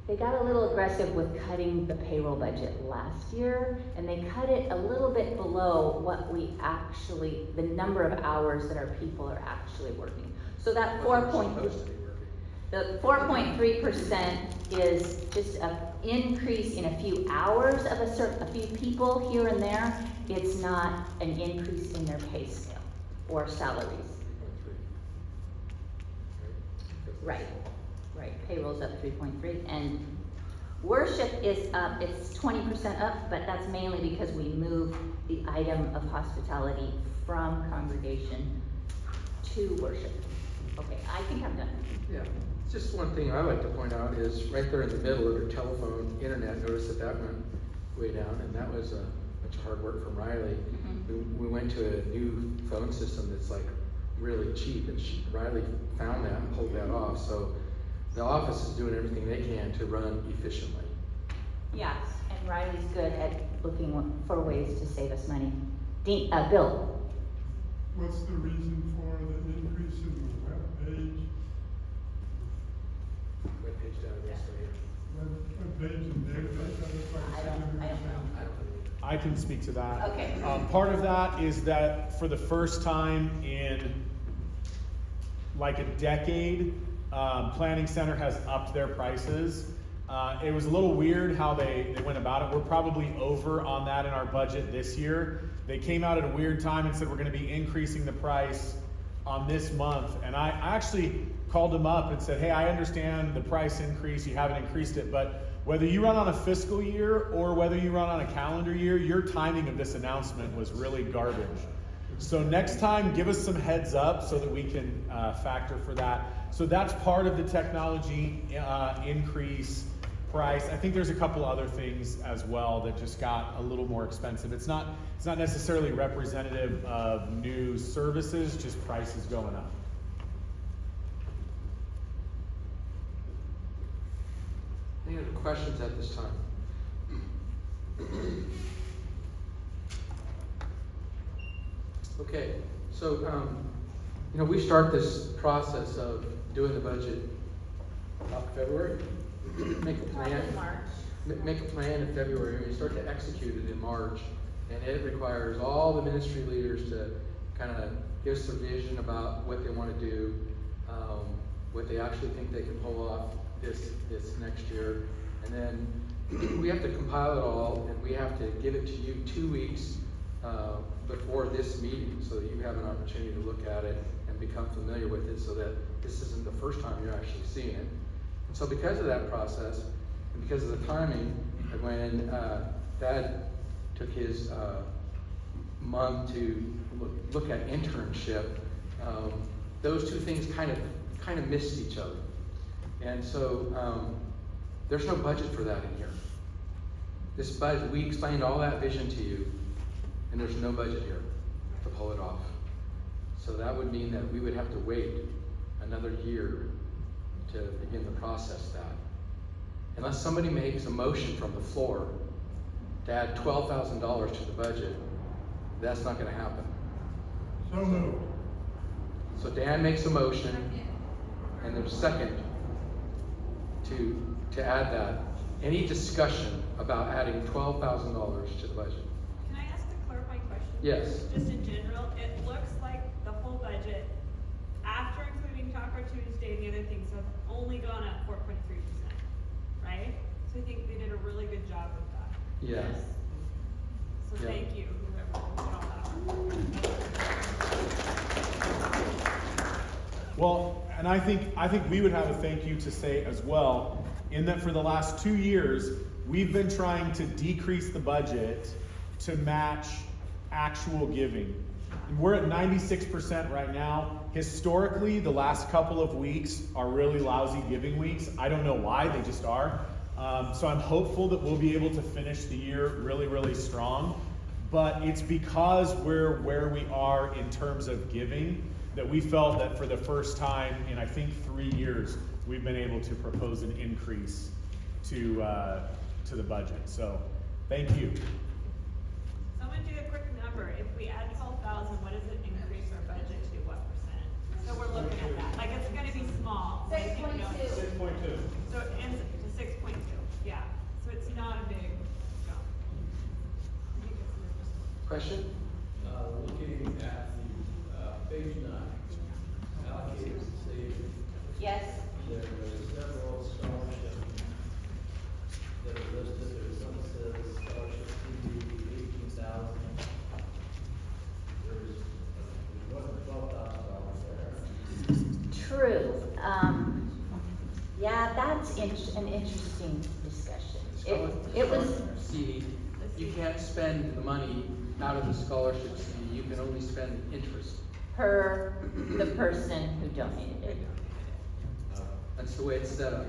aggressive with cutting the payroll budget last year, and they cut it a little bit below what the number of hours that our people are actually working. So that 4.3% is just an increase in a few hours of a few people here and there. It's not an increase in their pay scale or salaries. Right. Payroll's up 3.3, and worship is up. It's 20% up, but that's mainly because we moved the item of hospitality from congregation to worship. Okay, I think I'm done. Yeah, just one thing I like to point out is right there in the middle of your telephone, internet, notice that went way down, and that was a bunch of hard work from Riley. We went to a new phone system that's like really cheap, and Riley found that and pulled that off, so the office is doing everything they can to run efficiently. Yeah, and Riley's good at looking for ways to save us money. Bill? What's the reason for the increase in the web Web page database right here. page and database? I don't know. I can speak to that. Okay. Part of that is that for the first time in like a decade, Planning Center has upped their prices. It was a little weird how they went about it. We're probably over on that in our budget this year. They came out at a weird time and said we're going to be increasing the price on this month. And I actually called them up and said, hey, I understand the price increase, you haven't increased it, but whether you run on a fiscal year or whether you run on a calendar year, your timing of this announcement was really garbage. So next time, give us some heads up so that we can factor for that. So that's part of the technology increase price. I think there's a couple other things as well that just got a little more expensive. It's not necessarily representative of new services, just prices going up. Any other questions at this time? Okay, so, we start this process of doing the budget about February. Make a plan. Probably March. Make a plan in February, and we start to execute it in March. And it requires all the ministry leaders to kind of give us their vision about what they want to do, what they actually think they can pull off this next year. And then we have to compile it all, and we have to give it to you 2 weeks before this meeting, so that you have an opportunity to look at it and become familiar with it, so that this isn't the first time you're actually seeing it. And so because of that process, and because of the timing, when Dad took his month to look at internship, those two things kind of missed each other. And so there's no budget for that in here. This budget, we explained all that vision to you, and there's no budget here to pull it off. So that would mean that we would have to wait another year to begin to process that. Unless somebody makes a motion from the floor to add $12,000 to the budget, that's not going to happen. So moved. So Dan makes a motion, and there's a second to add that. Any discussion about adding $12,000 to the budget? Can I ask a clarifying question? Yes. Just in general, it looks like the whole budget, after including Taco Tuesday and the other things, have only gone up 4.3%, right? So I think they did a really good job with that. Yeah. So Yeah. thank you, whoever did all that work. Well, and I think we would have a thank you to say as well, in that for the last 2 years, we've been trying to decrease the budget to match actual giving. And we're at 96% right now. Historically, the last couple of weeks are really lousy giving weeks. I don't know why, they just are. So I'm hopeful that we'll be able to finish the year really, really strong. But it's because we're where we are in terms of giving that we felt that for the first time in I think 3 years, we've been able to propose an increase to the budget. So thank you. Someone do a quick number. If we add 12,000, what does it increase our budget to? What percent? So we're looking at that. Like it's going to be small. 6.2. 6.2. So it ends at 6.2. Yeah. So it's not a big jump. I think it's Question? Looking at the, page 9, allocated savings, Yes? there are several scholarships that are listed. There's some that says scholarship CD 18,000. There's more than $12,000 there. True. Yeah, that's an interesting discussion. It was, CD, you can't spend the money out of the scholarship CD, you can only spend the interest. per the person who donated it. That's the way it's set up.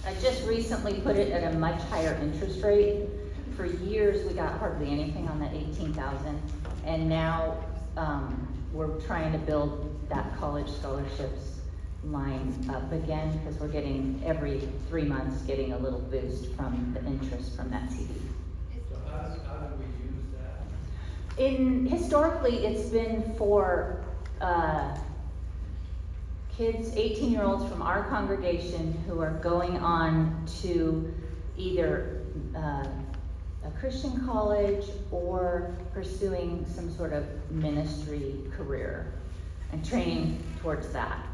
I just recently put it at a much higher interest rate. For years, we got hardly anything on that 18,000, and now, we're trying to build that college scholarships line up again, because we're getting, every 3 months, getting a little boost from the interest from that CD. So how do we use that? Historically, it's been for, kids, 18-year-olds from our congregation who are going on to either, a Christian college or pursuing some sort of ministry career and training towards that.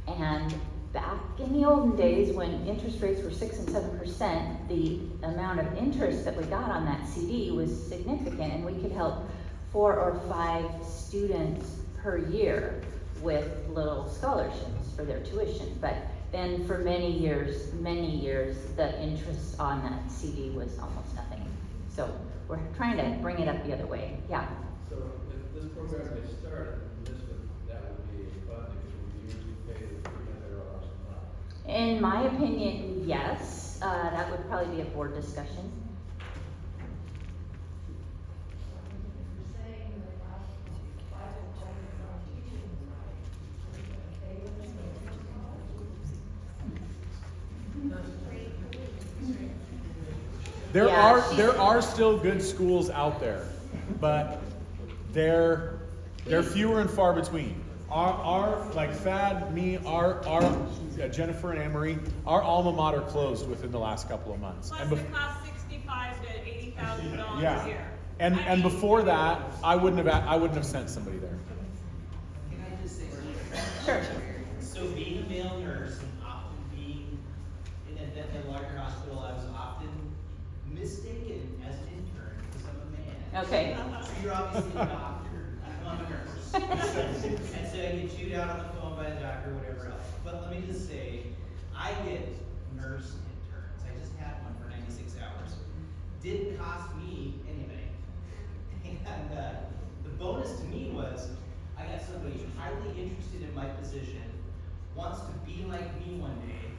And back in the olden days, when interest rates were 6 and 7%, the amount of interest that we got on that CD was significant, and we could help 4 or 5 students per year with little scholarships for their tuition. But then for many years, the interest on that CD was almost nothing. So we're trying to bring it up the other way. Yeah. So if this program gets started, that would be a fund that could be used to pay the $300 a month. In my opinion, yes. That would probably be a board discussion. There Yeah, there are still good schools out there, but they're fewer and far between. Our like Thad, me, our Jennifer and Anne-Marie, our alma mater closed within the last couple of months. Plus And it costs $65,000 to $80,000 yeah, a year. and before that, I wouldn't have sent somebody there. Can I just say something? Sure. So being a male nurse and often being in a larger hospital, I was often mistaken as an intern because I'm a man. Okay. So you're obviously a doctor. I'm a nurse. And so I get chewed out on the phone by the doctor or whatever else. But let me just say, I get nurse interns. I just had one for 96 hours. Didn't cost me anything. And the bonus to me was I got somebody highly interested in my position, wants to be like me one day,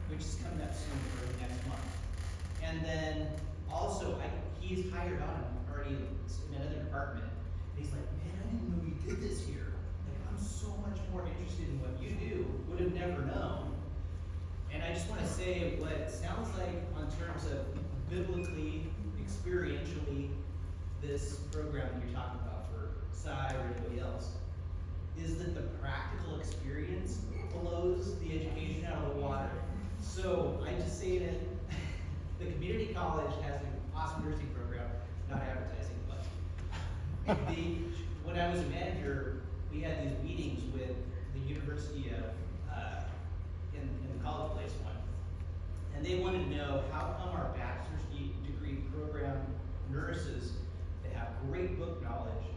which is coming up soon for next month. And then also, he's hired on already in another department. And he's like, man, I didn't know you did this here. Like, I'm so much more interested in what you do. Would have never known. And I just want to say what it sounds like on terms of biblically, experientially, this program that you're talking about for Cy or anybody else, is that the practical experience blows the education out of the water. So I just say that the community college has an awesome nursing program, not advertising, but when I was a manager we had these meetings with the University of, in the College Place one. And they wanted to know how come our bachelor's degree program nurses that have great book knowledge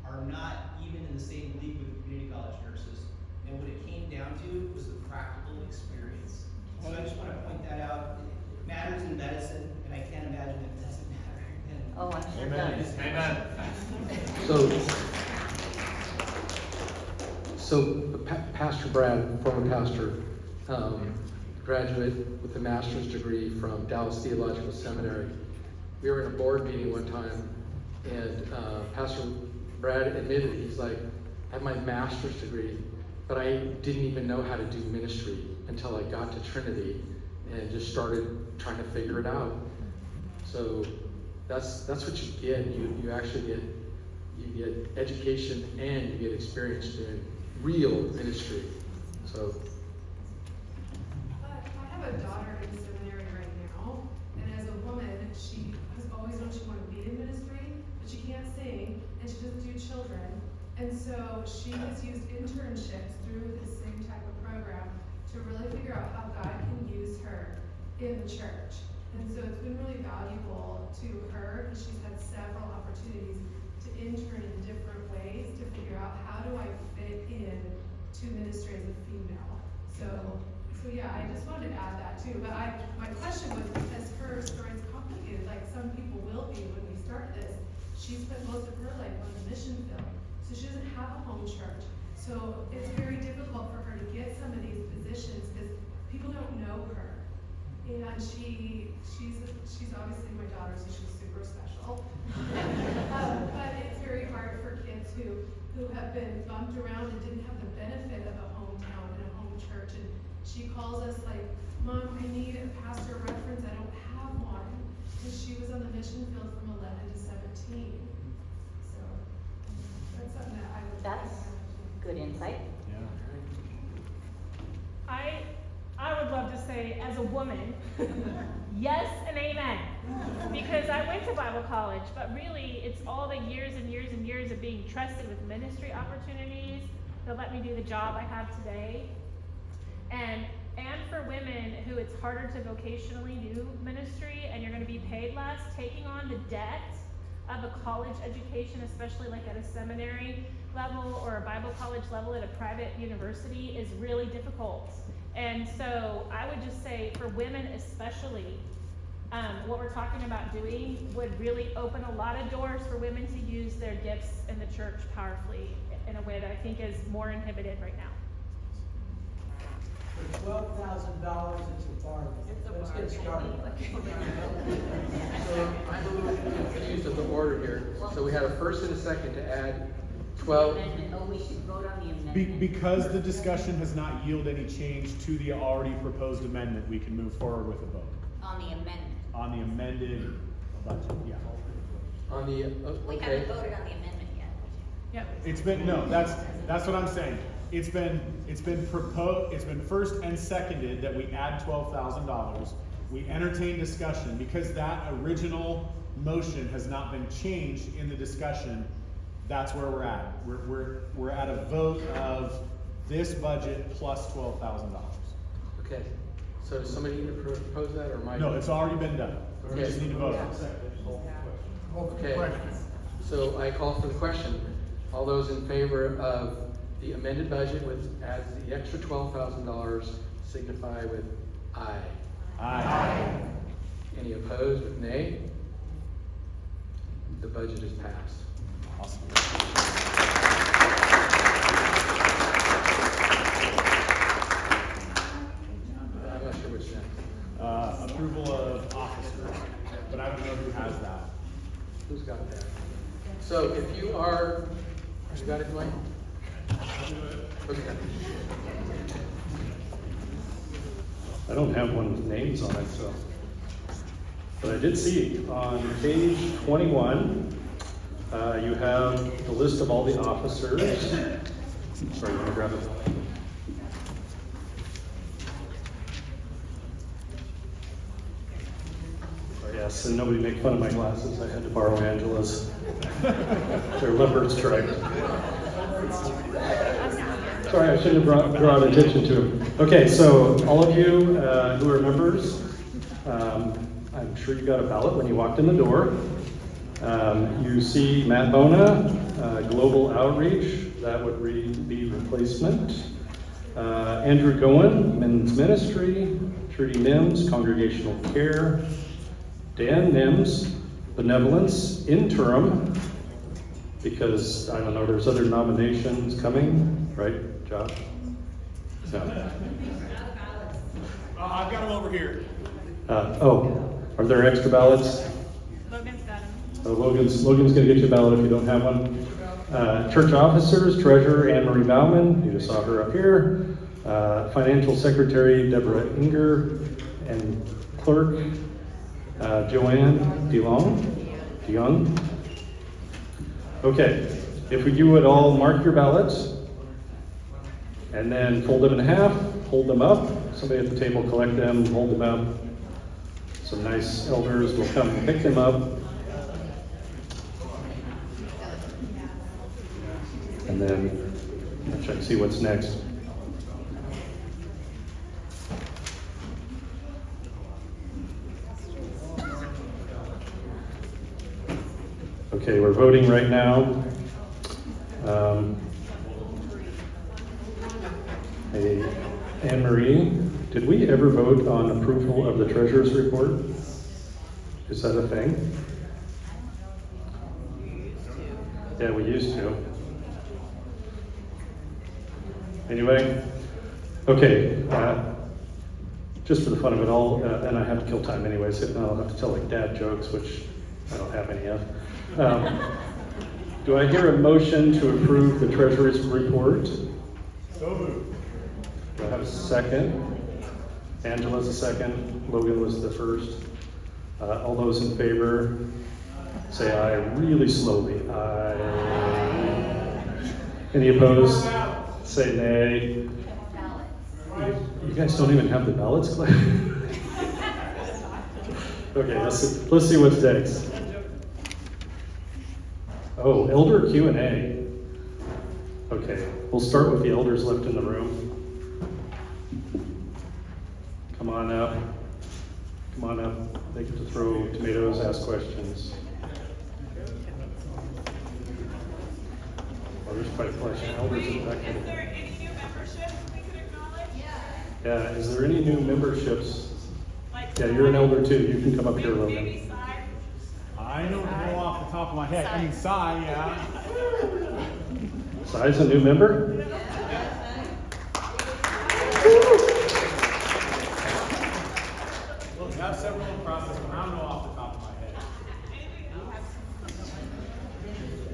are not even in the same league with community college nurses. And what it came down to was the practical experience. So I just want to point that out. It matters in medicine, and I can't imagine it doesn't matter. Oh, I'm sure Amen. it does. Amen. So Pastor Brad, former pastor, graduate with a master's degree from Dallas Theological Seminary. We were in a board meeting one time, and Pastor Brad admitted, he's like, I have my master's degree, but I didn't even know how to do ministry until I got to Trinity and just started trying to figure it out. So that's what you get. You actually get education and you get experience doing real ministry. So I have a daughter in seminary right now, and as a woman, she has always known she wanted to be in ministry, but she can't sing, and she doesn't do children. And so she has used internships through the same type of program to really figure out how God can use her in the church. And so it's been really valuable to her, because she's had several opportunities to intern in different ways to figure out how do I fit in to ministry as a female. So yeah, I just wanted to add that too. But my question was, because her story is complicated, like some people will be when we start this, she spent most of her life on the mission field. So she doesn't have a home church. So it's very difficult for her to get some of these positions because people don't know her. And she's obviously my daughter, so she's super special. But it's very hard for kids who have been bumped around and didn't have the benefit of a hometown and a home church. And she calls us like, Mom, I need a pastor reference. I don't have one. And she was on the mission field from 11 to 17. So that's something that I would. That's good insight. I would love to say, as a woman, yes and amen. Because I went to Bible college, but really it's all the years and years and years of being trusted with ministry opportunities that let me do the job I have today. And for women who it's harder to vocationally do ministry and you're going to be paid less, taking on the debt of a college education, especially like at a seminary level or a Bible college level at a private university, is really difficult. And so I would just say for women especially, what we're talking about doing would really open a lot of doors for women to use their gifts in the church powerfully in a way that I think is more inhibited right now. For $12,000, it's a bargain. Let's get started. So I'm a little confused of the order here. So we had a first and a second to add 12. Oh, we should vote on the amendment. Because the discussion has not yielded any change to the already proposed amendment, we can move forward with a vote. On the amendment. On the amended budget, yeah. On the, We okay. haven't voted on the amendment yet. Yep. It's been, no, that's what I'm saying. It's been proposed, it's been first and seconded that we add $12,000. We entertain discussion because that original motion has not been changed in the discussion. That's where we're at. We're at a vote of this budget plus $12,000. Okay. So does somebody need to propose that, or am I? No, it's already been done. We just need to vote. Okay. So I call for the question. All those in favor of the amended budget with adds the extra $12,000 signify with aye. Aye. Any opposed with nay? The budget is passed. Awesome. I'm not sure which next. Approval of officers, but I don't know who has that. Who's got that? So if you are, you got it, Dwayne? Okay. I don't have one with names on it, so. But I did see on page 21, you have the list of all the officers. Sorry, you want to grab it? Oh, yes, and nobody make fun of my glasses. I had to borrow Angela's. They're leopard striped. Sorry, I shouldn't have drawn attention to him. Okay, so all of you who are members, I'm sure you got a ballot when you walked in the door. You see Matt Bona, Global Outreach, that would be replacement. Andrew Goen, Men's Ministry. Trudy Nims, Congregational Care. Dan Nims, Benevolence, Interim, because, I don't know, there's other nominations coming, right, Josh? No. I've got them over here. Are there extra ballots? Logan's got him. Logan's gonna get you a ballot if you don't have one. Church officers, treasurer Anne Marie Bauman, you just saw her up here. Financial secretary Deborah Inger, and clerk Joanne DeYoung. Okay, if you would all mark your ballots and then fold them in half, hold them up. Somebody at the table collect them, hold them up. Some nice elders will come and pick them up. And then check and see what's next. Okay, we're voting right now. Hey, Anne Marie, did we ever vote on approval of the treasurer's report? Is that a thing? Yeah, we used to. Anyway, okay, just for the fun of it all, and I have to kill time anyways, if not I'll have to tell like dad jokes, which I don't have any of. Do I hear a motion to approve the treasurer's report? So moved. Do I have a second? Angela's a second, Logan was the first. All those in favor, say aye really slowly. Aye. Any opposed? Say nay. You guys don't even have the ballots, Claire? Okay, let's see what's next. Oh, elder Q&A. Okay, we'll start with the elders left in the room. Come on up. Come on up. They get to throw tomatoes, ask questions. Oh, there's quite a collection of elders in the back. Is there any new memberships we could acknowledge? Yeah, is there any new memberships? Like Yeah, you're an elder too. You can come up here, Logan. maybe Si? I don't know off the top of my head. I mean, Si, yeah. Si's a new member? Well, we have several in process, but I don't know off the top of my head.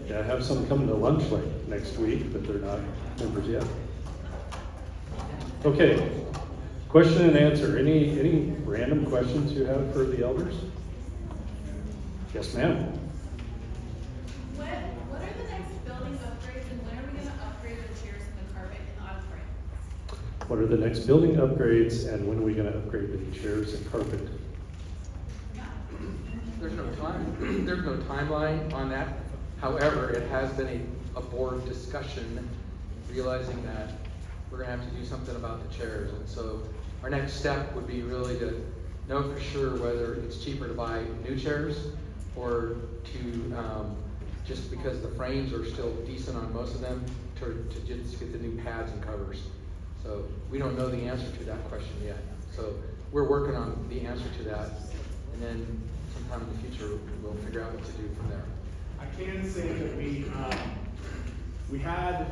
Yeah, I have some coming to lunch like next week, but they're not members yet. Okay, question and answer. Any random questions you have for the elders? Yes, ma'am. What are the next building upgrades and when are we gonna upgrade the chairs and the carpet in the auditorium? What are the next building upgrades and when are we gonna upgrade the chairs and carpet? There's no timeline on that. However, it has been a board discussion, realizing that we're gonna have to do something about the chairs. And so our next step would be really to know for sure whether it's cheaper to buy new chairs or to, just because the frames are still decent on most of them, to just get the new pads and covers. So we don't know the answer to that question yet. So we're working on the answer to that. And then sometime in the future, we'll figure out what to do from there. I can say that we had,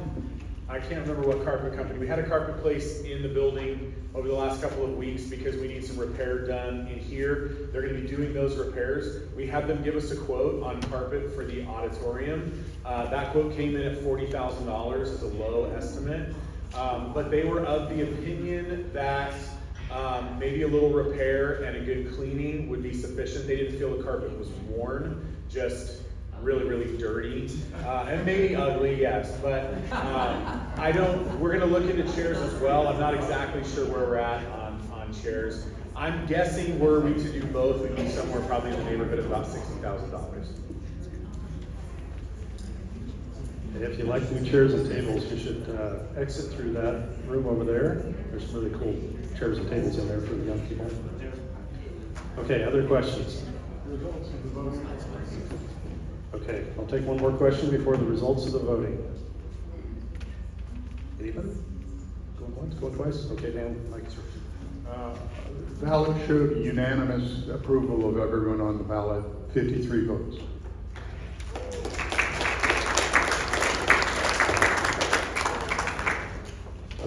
I can't remember what carpet company, we had a carpet place in the building over the last couple of weeks because we need some repair done in here. They're gonna be doing those repairs. We had them give us a quote on carpet for the auditorium. That quote came in at $40,000 as a low estimate. But they were of the opinion that maybe a little repair and a good cleaning would be sufficient. They didn't feel the carpet was worn, just really, really dirty, and maybe ugly, yes, but we're gonna look into chairs as well. I'm not exactly sure where we're at on chairs. I'm guessing were we to do both, we'd be somewhere probably in the neighborhood of about $60,000. If you like new chairs and tables, you should exit through that room over there. There's some really cool chairs and tables in there for the young people. Okay, other questions? Okay, I'll take one more question before the results of the voting. Anybody? Going once, going twice? Okay, Dan, Mike's. Ballot showed unanimous approval of everyone on the ballot, 53 votes.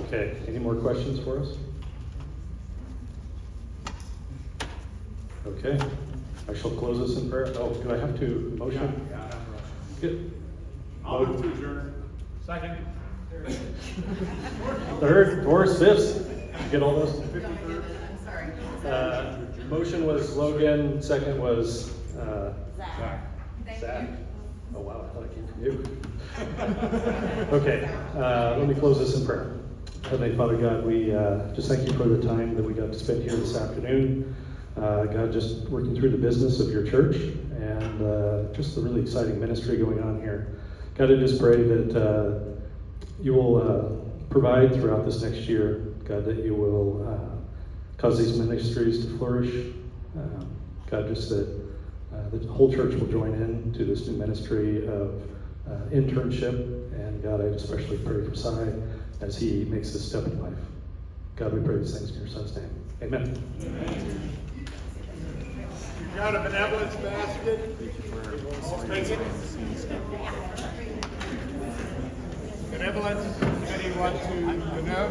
Okay, any more questions for us? Okay, I shall close this in prayer. Oh, do I have to motion? Good. I'll move to adjourn. Second. Third, fourth, fifth. Get all those? I'm sorry. Motion was Logan, second was, Zach. Zach. Oh, wow, I thought it came from you. Okay, let me close this in prayer. Heavenly Father God, we just thank you for the time that we got to spend here this afternoon. God, just working through the business of your church and just the really exciting ministry going on here. God, I just pray that you will provide throughout this next year. God, that you will cause these ministries to flourish. God, just that the whole church will join in to this new ministry of internship. And God, I especially pray for Cy as he makes this step in life. God, we pray these things in your son's name. Amen. You got a benevolence basket? Take it. Benevolence, anybody want to know?